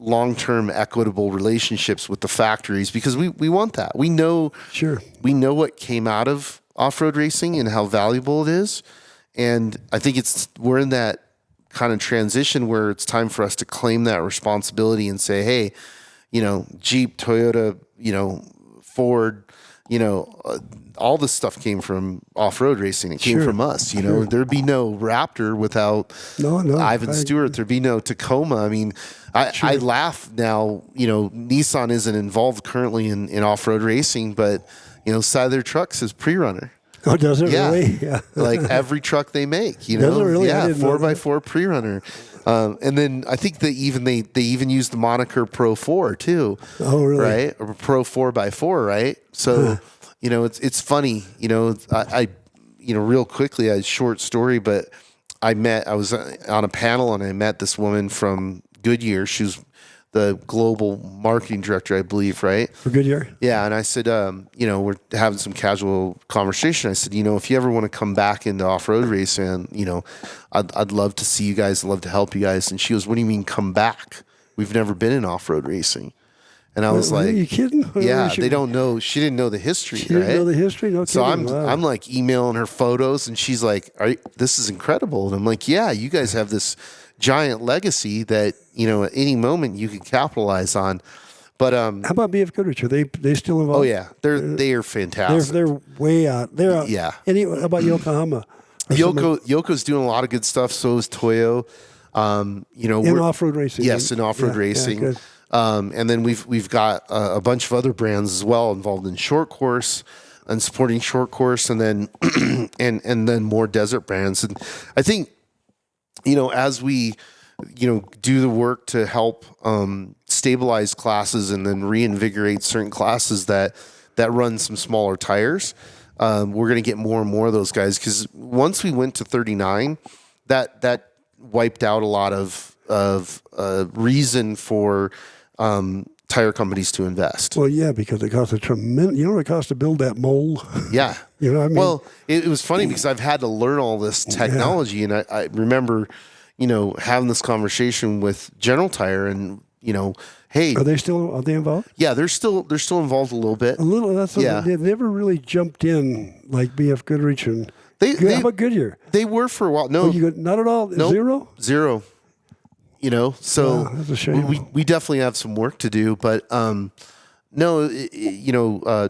[SPEAKER 1] long-term equitable relationships with the factories, because we want that. We know what came out of off-road racing and how valuable it is. And I think we're in that kind of transition where it's time for us to claim that responsibility and say, hey, Jeep, Toyota, Ford, all this stuff came from off-road racing. It came from us. There'd be no Raptor without Ivan Stewart. There'd be no Tacoma. I mean, I laugh now. Nissan isn't involved currently in off-road racing, but side of their trucks is pre-runner.
[SPEAKER 2] Oh, does it really? Yeah.
[SPEAKER 1] Like every truck they make.
[SPEAKER 2] Does it really?
[SPEAKER 1] Yeah, 4x4 pre-runner. And then I think they even use the moniker Pro 4 too. Oh, really? Right? Or Pro 4x4, right? So, it's funny. I real quickly, a short story, but I was on a panel and I met this woman from Goodyear. She was the global marketing director, I believe, right?
[SPEAKER 2] For Goodyear?
[SPEAKER 1] Yeah, and I said, we're having some casual conversation. I said, if you ever want to come back into off-road racing, I'd love to see you guys. I'd love to help you guys. And she goes, what do you mean come back? We've never been in off-road racing. And I was like,
[SPEAKER 2] are you kidding?
[SPEAKER 1] Yeah, they don't know. She didn't know the history,
[SPEAKER 2] She didn't know the history? No kidding.
[SPEAKER 1] So I'm like emailing her photos, and she's like, this is incredible. And I'm like, yeah, you guys have this giant legacy that, at any moment you can capitalize on. But
[SPEAKER 2] How about BF Goodrich? Are they still involved?
[SPEAKER 1] oh yeah, they are fantastic.
[SPEAKER 2] They're way out. They're out.
[SPEAKER 1] Yeah.
[SPEAKER 2] How about Yokohama?
[SPEAKER 1] Yoko's doing a lot of good stuff. So is Toyo.
[SPEAKER 2] In off-road racing.
[SPEAKER 1] Yes, in off-road racing.
[SPEAKER 2] good.
[SPEAKER 1] And then we've got a bunch of other brands as well involved in short course and supporting short course, and then and then more desert brands. And I think as we do the work to help stabilize classes and then reinvigorate certain classes that run some smaller tires, we're going to get more and more of those guys, because once we went to 39, that wiped out a lot of reason for tire companies to invest.
[SPEAKER 2] Well, yeah, because it costs a tremendous. You know what it costs to build that mold?
[SPEAKER 1] Yeah.
[SPEAKER 2] You know what I mean?
[SPEAKER 1] Well, it was funny because I've had to learn all this technology, and I remember, having this conversation with General Tire, and hey,
[SPEAKER 2] are they involved?
[SPEAKER 1] Yeah, they're still involved a little bit.
[SPEAKER 2] A little. They've never really jumped in like BF Goodrich and. How about Goodyear?
[SPEAKER 1] They were for a while. No,
[SPEAKER 2] not at all.
[SPEAKER 1] Nope.
[SPEAKER 2] Zero.
[SPEAKER 1] So
[SPEAKER 2] that's a shame.
[SPEAKER 1] we definitely have some work to do, but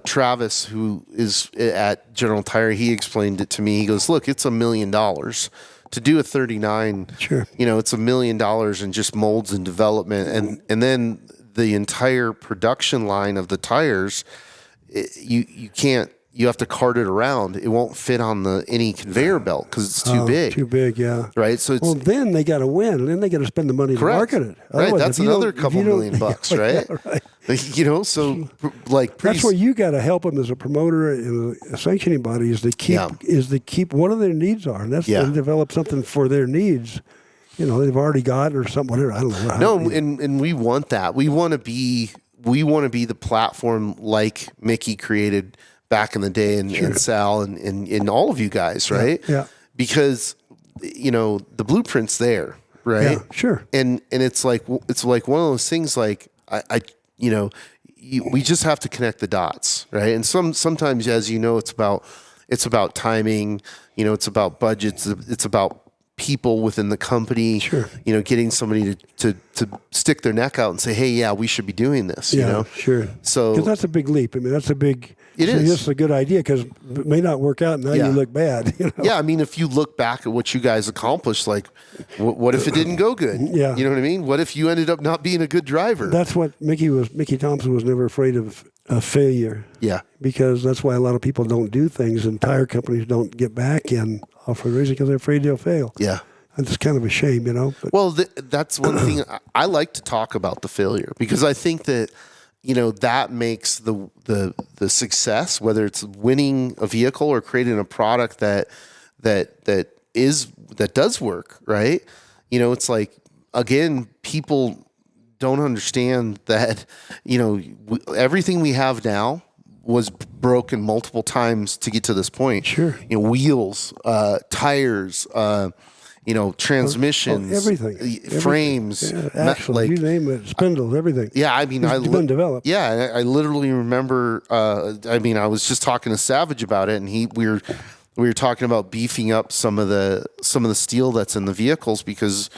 [SPEAKER 1] Travis, who is at General Tire, he explained it to me. He goes, "Look, it's $1 million to do a 39.
[SPEAKER 2] Sure.
[SPEAKER 1] It's $1 million in just molds and development, and then the entire production line of the tires. You can't. You have to cart it around. It won't fit on any conveyor belt because it's too big.
[SPEAKER 2] Too big, yeah.
[SPEAKER 1] Right. So
[SPEAKER 2] then they got to win, and then they got to spend the money to market it.
[SPEAKER 1] Right. That's another couple $1 million, right?
[SPEAKER 2] Right.
[SPEAKER 1] So like
[SPEAKER 2] that's where you got to help them as a promoter and a sanctioning body is to keep what their needs are, and that's to develop something for their needs. They've already got or something. Whatever. I don't know.
[SPEAKER 1] No, and we want that. We want to be the platform like Mickey created back in the day, and Sal and all of you guys, right?
[SPEAKER 2] Yeah.
[SPEAKER 1] Because the blueprint's there, right?
[SPEAKER 2] Yeah, sure.
[SPEAKER 1] And it's like one of those things. Like we just have to connect the dots, right? And sometimes, as it's about timing. It's about budgets. It's about people within the company.
[SPEAKER 2] Sure.
[SPEAKER 1] Getting somebody to stick their neck out and say, "Hey, yeah, we should be doing this."
[SPEAKER 2] Yeah, sure.
[SPEAKER 1] So
[SPEAKER 2] because that's a big leap. I mean, that's a big.
[SPEAKER 1] It is.
[SPEAKER 2] It's a good idea because it may not work out. And now you look bad.
[SPEAKER 1] Yeah, I mean, if you look back at what you guys accomplished, like, what if it didn't go good?
[SPEAKER 2] Yeah.
[SPEAKER 1] You know what I mean? What if you ended up not being a good driver?
[SPEAKER 2] That's what Mickey Thompson was never afraid of failure.
[SPEAKER 1] Yeah.
[SPEAKER 2] Because that's why a lot of people don't do things, and tire companies don't get back in off-road racing because they're afraid they'll fail.
[SPEAKER 1] Yeah.
[SPEAKER 2] It's kind of a shame, But.
[SPEAKER 1] Well, that's one thing I like to talk about, the failure, because I think that that makes the success, whether it's winning a vehicle or creating a product that does work, right? It's like, again, people don't understand that everything we have now was broken multiple times to get to this point.
[SPEAKER 2] Sure.
[SPEAKER 1] Wheels, tires, transmissions,
[SPEAKER 2] everything,
[SPEAKER 1] frames,
[SPEAKER 2] you name it, spindles, everything.
[SPEAKER 1] Yeah, I mean,
[SPEAKER 2] it's been developed.
[SPEAKER 1] Yeah, I literally remember. I was just talking to Savage about it, and we were talking about beefing up some of the steel that's in the vehicles because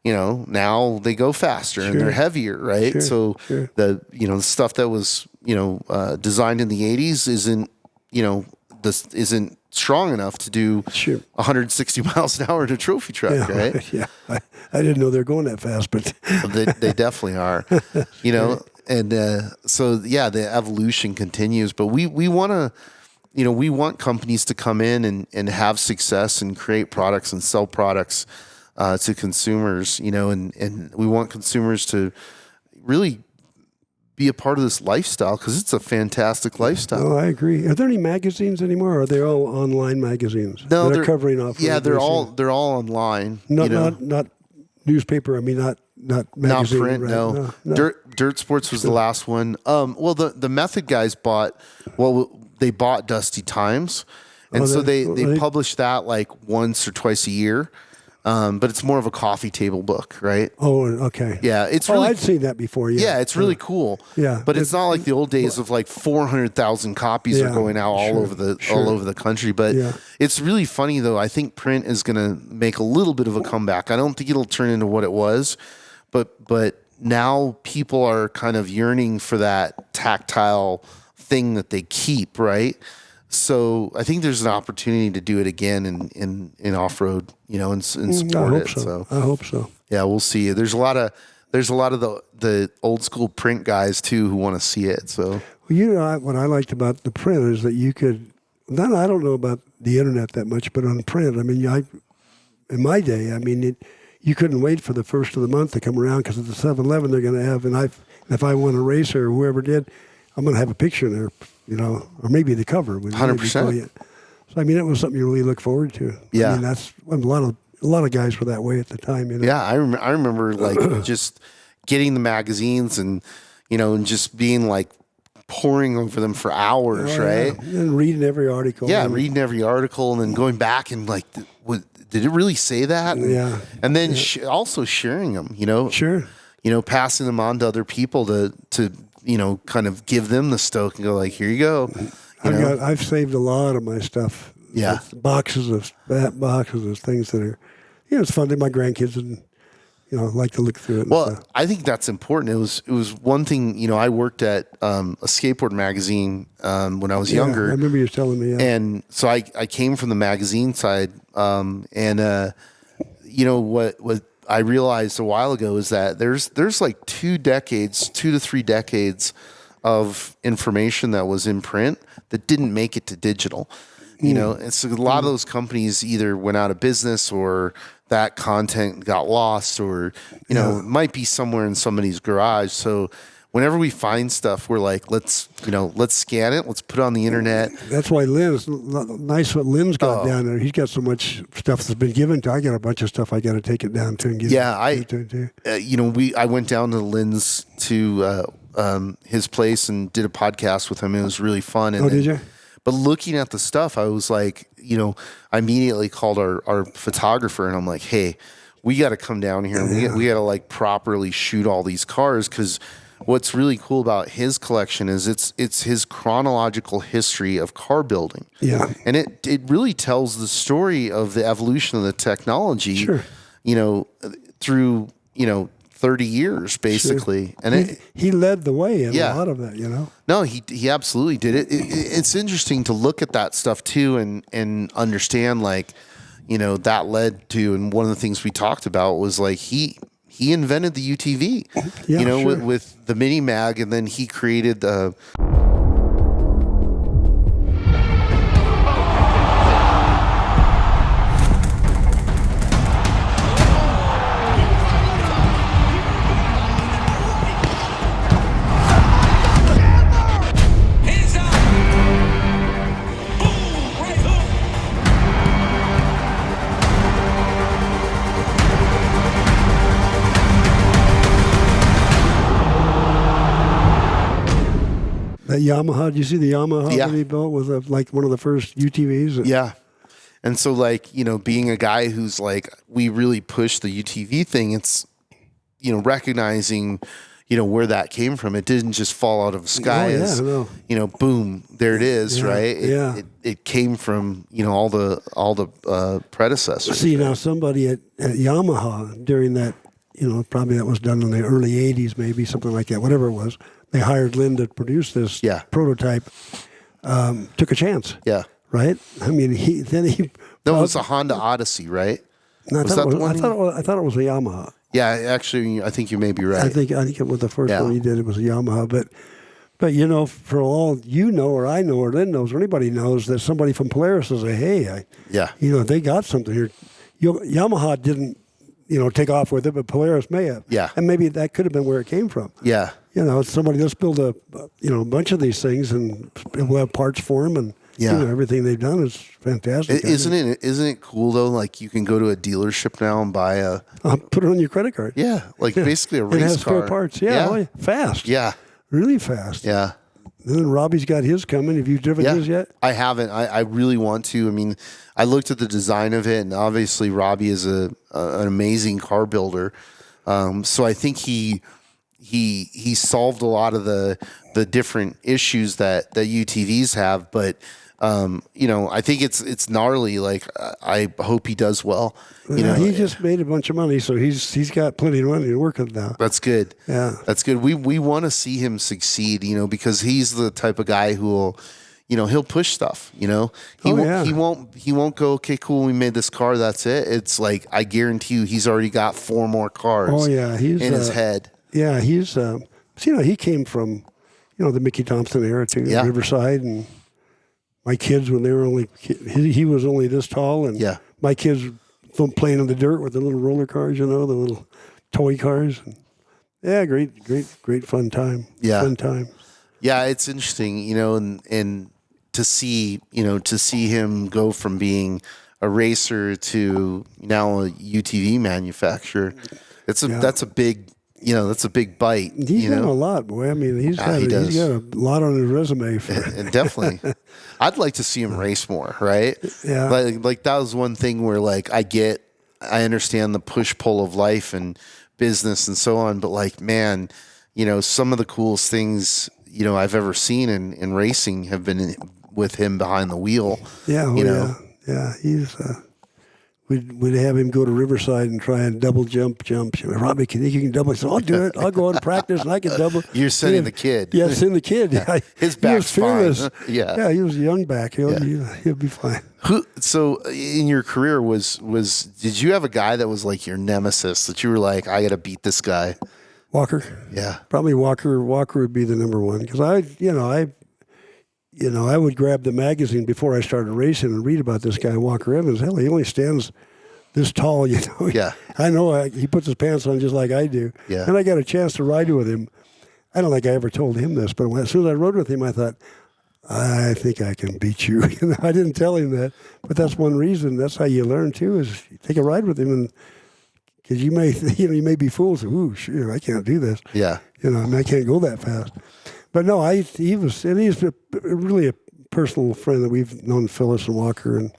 [SPEAKER 1] now they go faster and they're heavier, right? So the stuff that was designed in the 80s isn't strong enough to do 160 miles an hour in a trophy truck, right?
[SPEAKER 2] Yeah, I didn't know they were going that fast, but
[SPEAKER 1] they definitely are, and so the evolution continues. But we want to, we want companies to come in and have success and create products and sell products to consumers, and we want consumers to really be a part of this lifestyle because it's a fantastic lifestyle.
[SPEAKER 2] Oh, I agree. Are there any magazines anymore? Or are they all online magazines?
[SPEAKER 1] No,
[SPEAKER 2] they're covering off.
[SPEAKER 1] Yeah, they're all online.
[SPEAKER 2] Not newspaper. I mean, not magazine.
[SPEAKER 1] Not print.
[SPEAKER 2] Right?
[SPEAKER 1] No. Dirt Sports was the last one. Well, the Method guys bought Dusty Times, and so they publish that like once or twice a year. But it's more of a coffee table book, right?
[SPEAKER 2] Oh, okay.
[SPEAKER 1] Yeah, it's really.
[SPEAKER 2] I'd seen that before.
[SPEAKER 1] Yeah, it's really cool.
[SPEAKER 2] Yeah,
[SPEAKER 1] but it's not like the old days of like 400,000 copies are going out all over the country. But it's really funny though. I think print is going to make a little bit of a comeback. I don't think it'll turn into what it was, but now people are kind of yearning for that tactile thing that they keep, right? So I think there's an opportunity to do it again in off-road, and support it. So
[SPEAKER 2] I hope so.
[SPEAKER 1] Yeah, we'll see. There's a lot of the old school print guys too who want to see it. So
[SPEAKER 2] What I liked about the print is that you could. I don't know about the internet that much, but on print, I mean, in my day, I mean, you couldn't wait for the first of the month to come around because at the 7-Eleven they're going to have, and if I want a racer or whoever did, I'm going to have a picture in there, or maybe the cover.
[SPEAKER 1] 100%.
[SPEAKER 2] So I mean, it was something you really look forward to.
[SPEAKER 1] Yeah,
[SPEAKER 2] I mean, that's a lot of guys were that way at the time.
[SPEAKER 1] Yeah, I remember like just getting the magazines and and just being like poring over them for hours, right?
[SPEAKER 2] Yeah. And reading every article.
[SPEAKER 1] Yeah, reading every article and then going back and like, did it really say that?
[SPEAKER 2] Yeah.
[SPEAKER 1] And then also sharing them,
[SPEAKER 2] Sure.
[SPEAKER 1] Passing them on to other people to kind of give them the stoke and go like, here you go.
[SPEAKER 2] I've saved a lot of my stuff.
[SPEAKER 1] Yeah.
[SPEAKER 2] Boxes of things that are, it's fun to my grandkids and, like to look through it.
[SPEAKER 1] Well, I think that's important. It was one thing, I worked at a skateboard magazine when I was younger.
[SPEAKER 2] I remember you telling me. Yeah.
[SPEAKER 1] And so I came from the magazine side. What I realized a while ago is that there's like 2 to 3 decades of information that was in print that didn't make it to digital. It's a lot of those companies either went out of business or that content got lost or, it might be somewhere in somebody's garage. So whenever we find stuff, we're like, let's scan it. Let's put it on the internet.
[SPEAKER 2] That's why nice what Lynn's got down there. He's got so much stuff that's been given to. I got a bunch of stuff I got to take it down to and give it to him too.
[SPEAKER 1] I went down to Lynn's to his place and did a podcast with him. It was really fun. And
[SPEAKER 2] did you?
[SPEAKER 1] But looking at the stuff, I was like, I immediately called our photographer and I'm like, hey, we got to come down here and we got to like properly shoot all these cars because what's really cool about his collection is it's his chronological history of car building.
[SPEAKER 2] Yeah.
[SPEAKER 1] And it really tells the story of the evolution of the technology,
[SPEAKER 2] sure.
[SPEAKER 1] Through, 30 years basically. Sure. And
[SPEAKER 2] he led the way in a lot of that,
[SPEAKER 1] No, he absolutely did it. It's interesting to look at that stuff too and understand like, that led to, and one of the things we talked about was like he invented the UTV,
[SPEAKER 2] sure.
[SPEAKER 1] with the mini mag, and then he created the.
[SPEAKER 2] That Yamaha, did you see the Yamaha that he built with like one of the first UTVs?
[SPEAKER 1] Yeah. And so like, being a guy who's like, we really push the UTV thing, it's, recognizing, where that came from. It didn't just fall out of the sky boom, there it is, right? It came from, all the predecessors.
[SPEAKER 2] See, now somebody at Yamaha during that, probably that was done in the early 80s, maybe something like that, whatever it was. They hired Lynn to produce this prototype. Took a chance.
[SPEAKER 1] Yeah.
[SPEAKER 2] Right. I mean,
[SPEAKER 1] No, it was a Honda Odyssey, right?
[SPEAKER 2] No, I thought it was a Yamaha.
[SPEAKER 1] Yeah, actually, I think you may be right.
[SPEAKER 2] I think it was the first one he did. It was a Yamaha, but for all or I know or Lynn knows or anybody knows that somebody from Polaris will say, hey, they got something here. Yamaha didn't take off with it, but Polaris may have.
[SPEAKER 1] Yeah.
[SPEAKER 2] And maybe that could have been where it came from.
[SPEAKER 1] Yeah.
[SPEAKER 2] Somebody, let's build a bunch of these things and we'll have parts for them and everything they've done is fantastic.
[SPEAKER 1] Isn't it cool though? Like you can go to a dealership now and buy
[SPEAKER 2] put it on your credit card.
[SPEAKER 1] Yeah. Like basically a race car.
[SPEAKER 2] It has spare parts. Yeah. Oh, yeah. Fast.
[SPEAKER 1] Yeah.
[SPEAKER 2] Really fast.
[SPEAKER 1] Yeah.
[SPEAKER 2] And then Robbie's got his coming. Have you driven his yet?
[SPEAKER 1] I haven't. I really want to. I mean, I looked at the design of it, and obviously Robbie is an amazing car builder. So I think he he solved a lot of the different issues that UTVs have, but I think it's gnarly. Like I hope he does well.
[SPEAKER 2] He just made a bunch of money, so he's got plenty of money to work with now.
[SPEAKER 1] That's good.
[SPEAKER 2] Yeah,
[SPEAKER 1] that's good. We want to see him succeed, because he's the type of guy who will, he'll push stuff. He won't go, okay, cool, we made this car, that's it. It's like, I guarantee you, he's already got 4 more cars.
[SPEAKER 2] Oh yeah, he's
[SPEAKER 1] in his head.
[SPEAKER 2] Yeah, he's he came from the Mickey Thompson era too, Riverside, and my kids when they were only he was only this tall, and my kids playing in the dirt with the little roller cars, the little toy cars. And, great fun time.
[SPEAKER 1] Yeah,
[SPEAKER 2] fun time.
[SPEAKER 1] Yeah, it's interesting, and to see him go from being a racer to now a UTV manufacturer. That's a big. That's a big bite.
[SPEAKER 2] He's done a lot, boy. I mean, he's got a lot on his resume.
[SPEAKER 1] And definitely. I'd like to see him race more, right?
[SPEAKER 2] Yeah.
[SPEAKER 1] Like that was one thing where I understand the push-pull of life and business and so on, but man, some of the coolest things, I've ever seen in racing have been with him behind the wheel.
[SPEAKER 2] Yeah. Yeah. He's... We'd have him go to Riverside and try and double jump. Robbie, you can double? I said, I'll do it. I'll go out and practice, and I can double.
[SPEAKER 1] You're sending the kid.
[SPEAKER 2] Yeah, send the kid. Yeah.
[SPEAKER 1] His back's fearless.
[SPEAKER 2] Yeah, he was a young back. He'll be fine.
[SPEAKER 1] So in your career, did you have a guy that was like your nemesis that you were like, I got to beat this guy?
[SPEAKER 2] Walker.
[SPEAKER 1] Yeah.
[SPEAKER 2] Probably Walker. Walker would be the number one because I would grab the magazine before I started racing and read about this guy, Walker Evans. Hell, he only stands this tall,
[SPEAKER 1] Yeah.
[SPEAKER 2] I know he puts his pants on just like I do.
[SPEAKER 1] Yeah.
[SPEAKER 2] And I got a chance to ride with him. I don't think I ever told him this, but as soon as I rode with him, I thought, I think I can beat you. I didn't tell him that, but that's one reason. That's how you learn too, is you take a ride with him, and because you may be fooled. So, ooh, sure, I can't do this.
[SPEAKER 1] Yeah.
[SPEAKER 2] I can't go that fast. But no, he's really a personal friend that we've known, Phyllis and Walker. And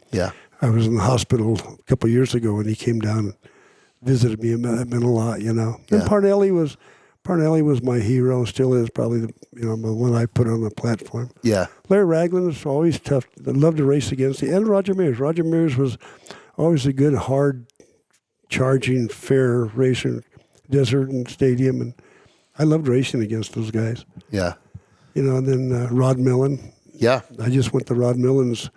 [SPEAKER 2] I was in the hospital a couple of years ago, and he came down and visited me, and that meant a lot, And Parnelli was my hero, still is probably the one I put on the platform.
[SPEAKER 1] Yeah.
[SPEAKER 2] Larry Ragland was always tough. I loved to race against him. And Roger Mears. Roger Mears was always a good, hard, charging, fair racer, desert and stadium, and I loved racing against those guys.
[SPEAKER 1] Yeah.
[SPEAKER 2] And then Rod Millen.
[SPEAKER 1] Yeah.
[SPEAKER 2] I just went to Rod Millen's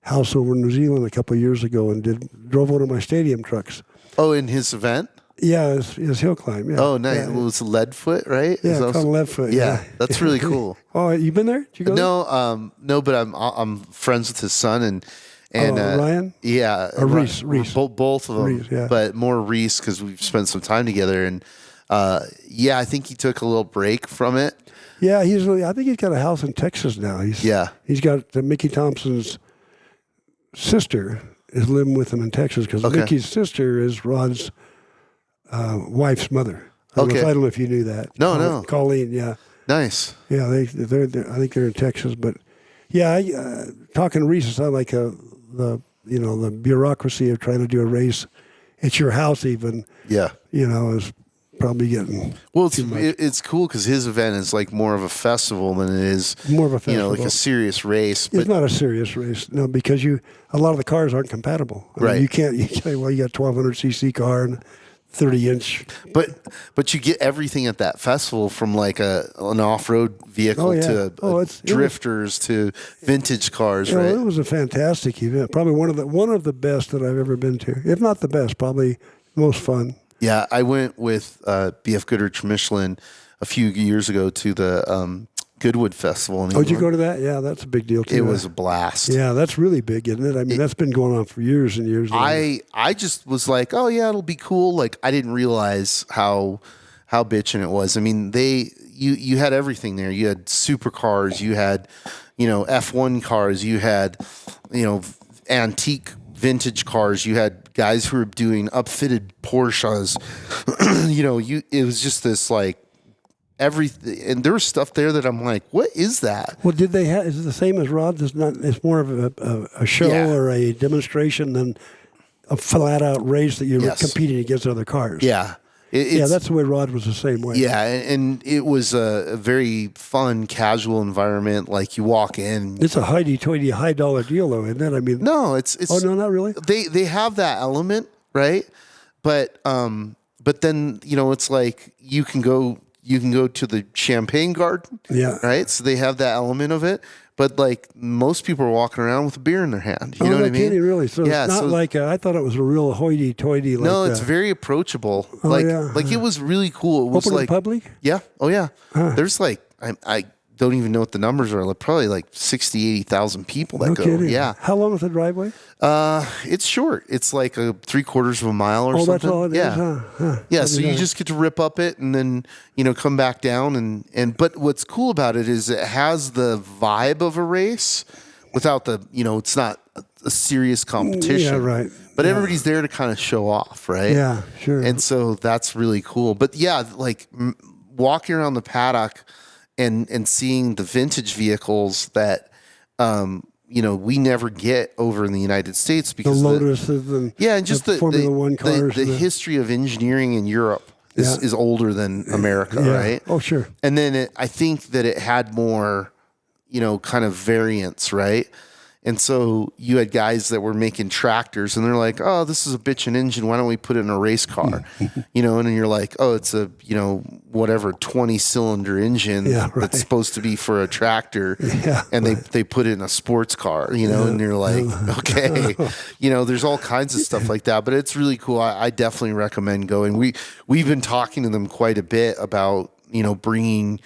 [SPEAKER 2] house over in New Zealand a couple of years ago and drove one of my stadium trucks.
[SPEAKER 1] Oh, in his event?
[SPEAKER 2] Yeah, his hill climb. Yeah.
[SPEAKER 1] Oh, nice.
[SPEAKER 2] Yeah.
[SPEAKER 1] It was Leadfoot, right?
[SPEAKER 2] Yeah, called Leadfoot.
[SPEAKER 1] Yeah, that's really cool.
[SPEAKER 2] Oh, you been there? Did you go
[SPEAKER 1] there? No, but I'm friends with his son and
[SPEAKER 2] Ryan.
[SPEAKER 1] Yeah,
[SPEAKER 2] or Reese.
[SPEAKER 1] Both of them.
[SPEAKER 2] Reese, yeah.
[SPEAKER 1] But more Reese because we've spent some time together, and I think he took a little break from it.
[SPEAKER 2] Yeah, I think he's got a house in Texas now. He's got Mickey Thompson's sister is living with him in Texas because Mickey's sister is Rod's wife's mother. I don't know if you knew that.
[SPEAKER 1] No.
[SPEAKER 2] Colleen, yeah.
[SPEAKER 1] Nice.
[SPEAKER 2] Yeah, they're I think they're in Texas, but talking to Reese, it's not like the bureaucracy of trying to do a race at your house even.
[SPEAKER 1] Yeah.
[SPEAKER 2] Is probably getting
[SPEAKER 1] it's cool because his event is like more of a festival than it is
[SPEAKER 2] more of a festival.
[SPEAKER 1] Like a serious race.
[SPEAKER 2] It's not a serious race, no, because a lot of the cars aren't compatible. I mean, you can't you got 1200cc car and 30-inch.
[SPEAKER 1] But you get everything at that festival from like an off-road vehicle to drifters to vintage cars, right?
[SPEAKER 2] It was a fantastic event. Probably one of the best that I've ever been to, if not the best. Probably most fun.
[SPEAKER 1] Yeah, I went with BF Goodrich Michelin a few years ago to the Goodwood Festival.
[SPEAKER 2] Did you go to that? Yeah, that's a big deal too.
[SPEAKER 1] It was a blast.
[SPEAKER 2] Yeah, that's really big, isn't it? I mean, that's been going on for years and years.
[SPEAKER 1] I just was like, oh yeah, it'll be cool. Like I didn't realize how bitchin' it was. I mean, you had everything there. You had supercars, you had F1 cars, you had antique vintage cars, you had guys who were doing upfitted Porsches. It was just this like everything, and there was stuff there that I'm like, what is that?
[SPEAKER 2] Well, did they have? Is it the same as Rod's? It's more of a show or a demonstration than a flat out race that you're competing against other cars.
[SPEAKER 1] Yeah.
[SPEAKER 2] Yeah, that's the way Rod was the same way.
[SPEAKER 1] Yeah, and it was a very fun, casual environment. Like you walk in.
[SPEAKER 2] It's a hoity-toity, high-dollar deal, though, isn't it? I mean,
[SPEAKER 1] no, it's.
[SPEAKER 2] Oh no, not really.
[SPEAKER 1] They have that element, right? But then it's like you can go to the champagne garden,
[SPEAKER 2] Yeah.
[SPEAKER 1] right? So they have that element of it. But like most people are walking around with a beer in their hand. You know what I mean?
[SPEAKER 2] Kidding, really. So
[SPEAKER 1] yeah,
[SPEAKER 2] it's not like I thought it was a real hoity-toity.
[SPEAKER 1] No,
[SPEAKER 2] like,
[SPEAKER 1] it's very approachable.
[SPEAKER 2] Oh,
[SPEAKER 1] like
[SPEAKER 2] yeah.
[SPEAKER 1] it was really cool. It was
[SPEAKER 2] open
[SPEAKER 1] like
[SPEAKER 2] to the public.
[SPEAKER 1] Yeah. Oh yeah.
[SPEAKER 2] Huh.
[SPEAKER 1] There's like I don't even know what the numbers are. Like probably like 60, 80,000 people that
[SPEAKER 2] No
[SPEAKER 1] go.
[SPEAKER 2] kidding.
[SPEAKER 1] Yeah.
[SPEAKER 2] How long is the driveway?
[SPEAKER 1] It's short. It's like a 3/4 of a mile or
[SPEAKER 2] Oh,
[SPEAKER 1] something.
[SPEAKER 2] that's all it is,
[SPEAKER 1] yeah.
[SPEAKER 2] huh? Huh.
[SPEAKER 1] Yeah. So you just get to rip up it and then come back down and but what's cool about it is it has the vibe of a race without the it's not a serious competition.
[SPEAKER 2] Yeah, right.
[SPEAKER 1] But everybody's there to kind of show off, right?
[SPEAKER 2] Yeah, sure.
[SPEAKER 1] And so that's really cool. But yeah, like walking around the paddock and seeing the vintage vehicles that we never get over in the United States because
[SPEAKER 2] the Lotuses and
[SPEAKER 1] and just the
[SPEAKER 2] Formula One cars.
[SPEAKER 1] The history of engineering in Europe is older than America, right?
[SPEAKER 2] Oh, sure.
[SPEAKER 1] And then I think that it had more, kind of variance, right? And so you had guys that were making tractors and they're like, oh, this is a bitchin' engine. Why don't we put it in a race car? And then you're like, oh, it's a, whatever 20-cylinder engine that's supposed to be for a tractor.
[SPEAKER 2] Yeah,
[SPEAKER 1] and they put it in a sports car, and you're like, okay, there's all kinds of stuff like that. But it's really cool. I definitely recommend going. We've been talking to them quite a bit about, bringing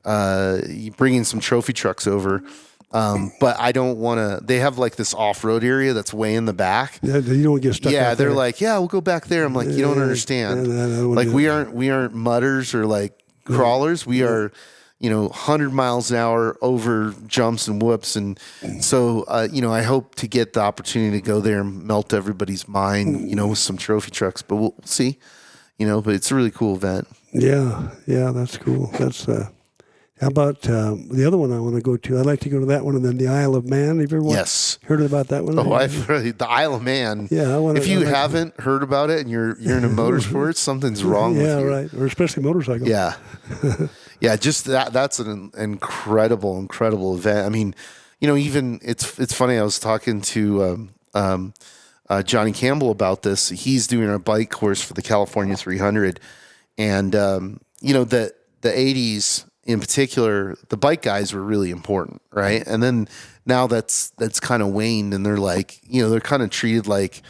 [SPEAKER 1] some trophy trucks over. But I don't want to. They have like this off-road area that's way in the back.
[SPEAKER 2] Yeah, you don't get stuck.
[SPEAKER 1] Yeah,
[SPEAKER 2] out
[SPEAKER 1] they're
[SPEAKER 2] there.
[SPEAKER 1] like, yeah, we'll go back there. I'm like, you don't understand. Like we aren't mudders or like crawlers. We are, 100 miles an hour over jumps and whoops. And so, I hope to get the opportunity to go there and melt everybody's mind, with some trophy trucks. But we'll see. But it's a really cool event.
[SPEAKER 2] Yeah, that's cool. That's. How about the other one I want to go to? I'd like to go to that one, and then the Isle of Man. Have you ever heard about that one?
[SPEAKER 1] Oh, I've heard the Isle of Man.
[SPEAKER 2] Yeah,
[SPEAKER 1] if you haven't heard about it and you're into motorsports, something's wrong with you.
[SPEAKER 2] Yeah, right. Or especially motorcycles.
[SPEAKER 1] Yeah, yeah. Just that's an incredible event. I mean, even it's funny. I was talking to Johnny Campbell about this. He's doing a bike course for the California 300, and the 80s. In particular, the bike guys were really important, right? And then now that's kind of waned, and they're like, they're kind of treated like,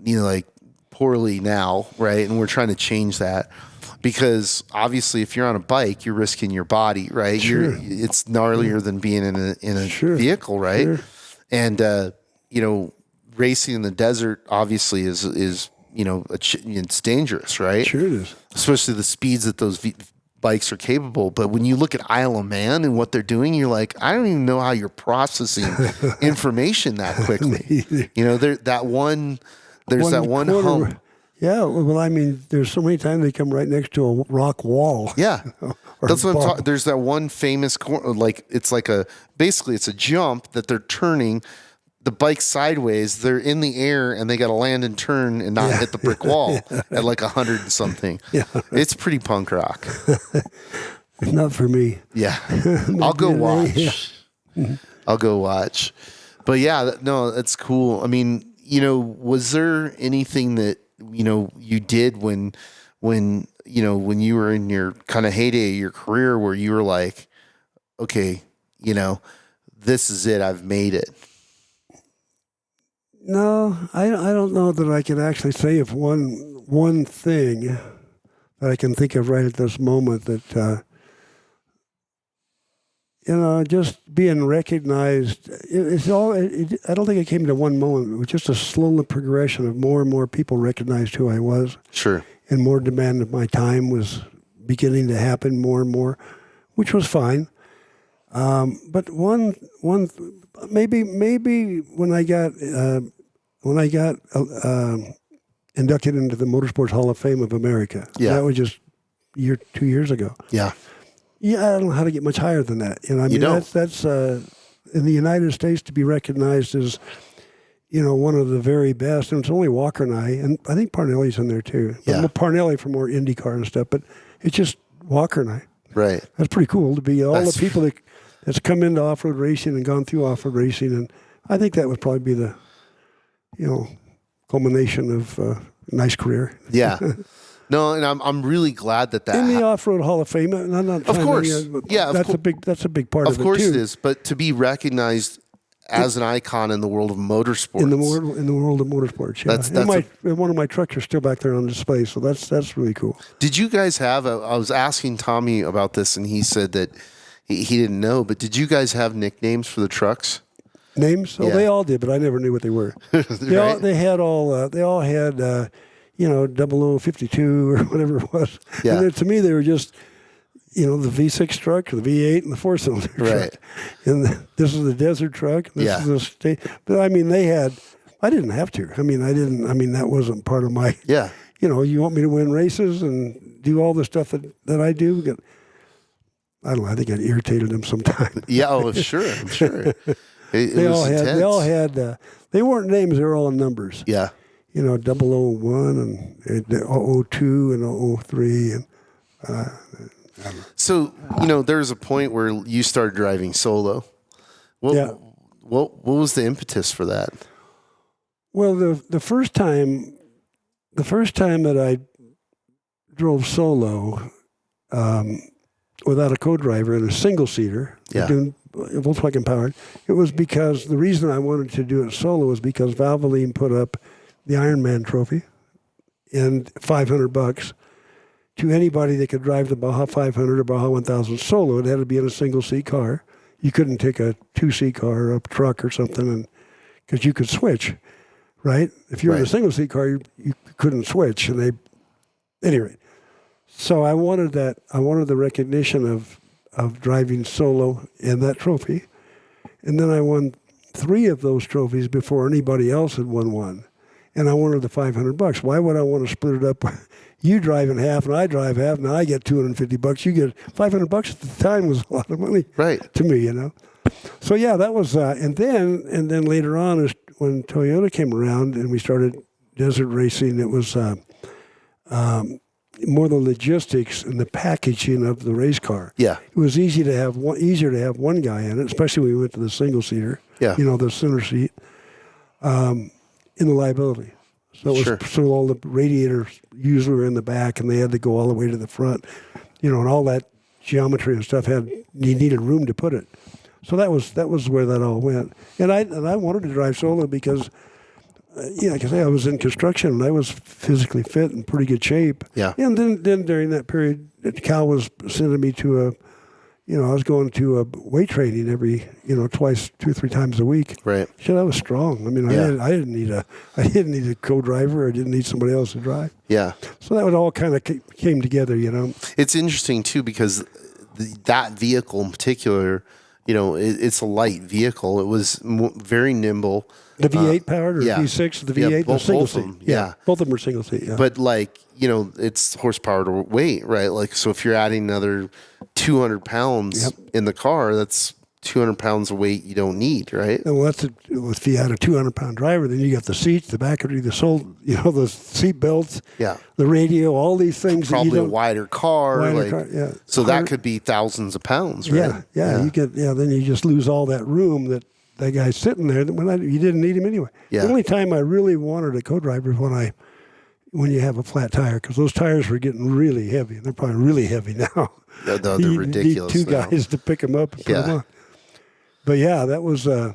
[SPEAKER 1] like poorly now, right? And we're trying to change that because obviously, if you're on a bike, you're risking your body, right?
[SPEAKER 2] Sure.
[SPEAKER 1] It's gnarlier than being in a vehicle, right?
[SPEAKER 2] Sure.
[SPEAKER 1] And racing in the desert obviously is it's dangerous, right?
[SPEAKER 2] Sure it is.
[SPEAKER 1] Especially the speeds that those bikes are capable. But when you look at Isle of Man and what they're doing, you're like, I don't even know how you're processing information that quickly. There's that one hump.
[SPEAKER 2] Yeah, well, I mean, there's so many times they come right next to a rock wall.
[SPEAKER 1] Yeah, that's what I'm talking. There's that one famous corner, like it's basically it's a jump that they're turning the bike sideways. They're in the air and they got to land and turn and not hit the brick wall at like 100 and something. Yeah, it's pretty punk rock.
[SPEAKER 2] Not for me.
[SPEAKER 1] Yeah, I'll go watch. I'll go watch. But yeah, no, that's cool. I mean, was there anything that you did when you were in your kind of heyday of your career where you were like, okay, this is it, I've made it?
[SPEAKER 2] No, I don't know that I can actually say of one thing that I can think of right at this moment that just being recognized. It's all. I don't think it came to one moment. It was just a slow progression of more and more people recognized who I was.
[SPEAKER 1] Sure. And
[SPEAKER 2] more demand of my time was beginning to happen more and more, which was fine. But one maybe when I got inducted into the Motorsports Hall of Fame of America.
[SPEAKER 1] Yeah.
[SPEAKER 2] That was just 2 years ago.
[SPEAKER 1] Yeah.
[SPEAKER 2] Yeah, I don't know how to get much higher than that. I mean,
[SPEAKER 1] you don't.
[SPEAKER 2] that's in the United States to be recognized as one of the very best, and it's only Walker and I think Parnelli's in there too.
[SPEAKER 1] Yeah.
[SPEAKER 2] Parnelli for more IndyCar and stuff, but it's just Walker and I.
[SPEAKER 1] Right.
[SPEAKER 2] That's pretty cool to be all the people that's come into off-road racing and gone through off-road racing, and I think that would probably be the, culmination of a nice career.
[SPEAKER 1] Yeah. No, and I'm really glad that
[SPEAKER 2] in the off-road Hall of Fame. And I'm not
[SPEAKER 1] of course,
[SPEAKER 2] that's a big part of it too.
[SPEAKER 1] Of course it is, but to be recognized as an icon in the world of motorsports,
[SPEAKER 2] in the world of motorsports, yeah. That's one of my trucks are still back there on display, so that's really cool.
[SPEAKER 1] Did you guys have? I was asking Tommy about this, and he said that he didn't know. But did you guys have nicknames for the trucks?
[SPEAKER 2] Names? Oh, they all did, but I never knew what they were. They all had 0052 or whatever it was.
[SPEAKER 1] Yeah.
[SPEAKER 2] And to me, they were just, the V6 truck, the V8, and the four-cylinder truck. And this is the desert truck. This is the state. But I mean, I didn't have to. That wasn't part of my.
[SPEAKER 1] Yeah.
[SPEAKER 2] You want me to win races and do all the stuff that I do. I don't know. I think it irritated them sometimes.
[SPEAKER 1] Yeah. Oh, sure. I'm sure.
[SPEAKER 2] They all had. They weren't names. They were all numbers.
[SPEAKER 1] Yeah.
[SPEAKER 2] 001 and 002 and 003 and.
[SPEAKER 1] So there's a point where you started driving solo. What was the impetus for that?
[SPEAKER 2] Well, the first time that I drove solo without a co-driver in a single-seater, doing Volkswagen powered, it was because the reason I wanted to do it solo was because Valvoline put up the Ironman trophy and $500 to anybody that could drive the Baja 500 or Baja 1000 solo. It had to be in a single-seat car. You couldn't take a two-seat car or a truck or something, because you could switch, right? If you were in a single-seat car, you couldn't switch. And anyway, so I wanted that. I wanted the recognition of driving solo and that trophy. And then I won 3 of those trophies before anybody else had won one. And I wanted the $500. Why would I want to split it up? You drive in half and I drive half. Now I get $250. You get $500 at the time was a lot of money,
[SPEAKER 1] right?
[SPEAKER 2] To me, So yeah, that was. And then later on, is when Toyota came around and we started desert racing. It was more the logistics and the packaging of the race car.
[SPEAKER 1] Yeah,
[SPEAKER 2] it was easier to have one guy in it, especially when we went to the single seater.
[SPEAKER 1] Yeah,
[SPEAKER 2] the center seat. In the liability. So it was, so all the radiators usually were in the back and they had to go all the way to the front, and all that geometry and stuff you needed room to put it. So that was where that all went. And I wanted to drive solo because, because I was in construction and I was physically fit and pretty good shape.
[SPEAKER 1] Yeah.
[SPEAKER 2] And then during that period, Cal was sending me to I was going to a weight training every, twice, 2-3 times a week.
[SPEAKER 1] Right.
[SPEAKER 2] Shit, I was strong. I mean, I didn't need a co-driver. I didn't need somebody else to drive.
[SPEAKER 1] Yeah.
[SPEAKER 2] So that would all kind of came together,
[SPEAKER 1] It's interesting too because that vehicle in particular, it's a light vehicle. It was very nimble.
[SPEAKER 2] The V8 powered or V6, the V8, the single seat.
[SPEAKER 1] Yeah.
[SPEAKER 2] Both of them were single seat, yeah.
[SPEAKER 1] But it's horsepower to weight, right? Like, so if you're adding another 200 pounds in the car, that's 200 pounds of weight you don't need, right?
[SPEAKER 2] And if you had a 200-pound driver, then you got the seats, the battery, the seat belts, the radio, all these things.
[SPEAKER 1] Probably a wider car. So that could be thousands of pounds, right?
[SPEAKER 2] Yeah. You get, then you just lose all that room that guy's sitting there. You didn't need him anyway. Yeah. The only time I really wanted a co-driver is when you have a flat tire, because those tires were getting really heavy, and they're probably really heavy now.
[SPEAKER 1] They're ridiculous.
[SPEAKER 2] You need 2 guys to pick them up and put them on. But yeah, that was, and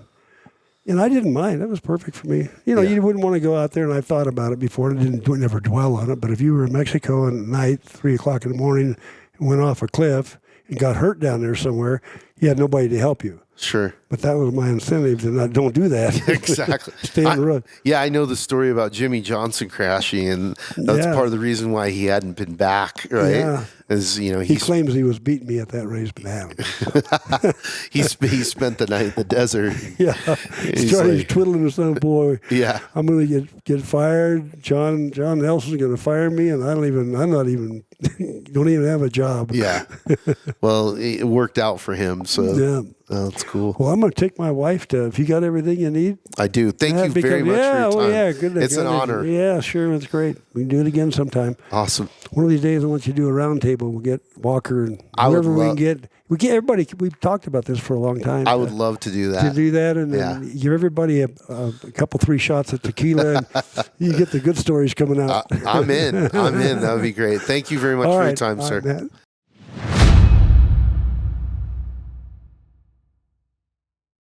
[SPEAKER 2] I didn't mind. That was perfect for me. You wouldn't want to go out there, and I thought about it before, and didn't never dwell on it. But if you were in Mexico at night, 3 o'clock in the morning, and went off a cliff and got hurt down there somewhere, you had nobody to help you.
[SPEAKER 1] Sure.
[SPEAKER 2] But that was my incentive to not don't do that.
[SPEAKER 1] Exactly.
[SPEAKER 2] Stay on the road.
[SPEAKER 1] Yeah, I know the story about Jimmy Johnson crashing, and that's part of the reason why he hadn't been back, right? Yeah. He
[SPEAKER 2] claims he was beating me at that race, but
[SPEAKER 1] he spent the night in the desert.
[SPEAKER 2] Yeah. He's twiddling his thumb, boy.
[SPEAKER 1] Yeah.
[SPEAKER 2] I'm going to get fired. John Nelson's going to fire me, and don't even have a job.
[SPEAKER 1] Yeah. Well, it worked out for him So
[SPEAKER 2] Yeah.
[SPEAKER 1] that's cool.
[SPEAKER 2] Well, I'm going to take my wife to. If you got everything you need,
[SPEAKER 1] I do. Thank you very much
[SPEAKER 2] yeah,
[SPEAKER 1] for your time.
[SPEAKER 2] Oh yeah, good.
[SPEAKER 1] It's an honor.
[SPEAKER 2] Yeah, sure, it's great. We can do it again sometime.
[SPEAKER 1] Awesome.
[SPEAKER 2] One of these days, I want you to do a round table. We'll get Walker and
[SPEAKER 1] I would
[SPEAKER 2] whoever we can
[SPEAKER 1] love-
[SPEAKER 2] get. We get everybody. We've talked about this for a long time.
[SPEAKER 1] I would love to do that.
[SPEAKER 2] to do that, and then give everybody a couple, 3 shots of tequila, and you get the good stories coming out.
[SPEAKER 1] I'm in. That would be great. Thank you very much
[SPEAKER 2] All
[SPEAKER 1] for your
[SPEAKER 2] right.
[SPEAKER 1] time,
[SPEAKER 2] All
[SPEAKER 1] sir.
[SPEAKER 2] right, Matt.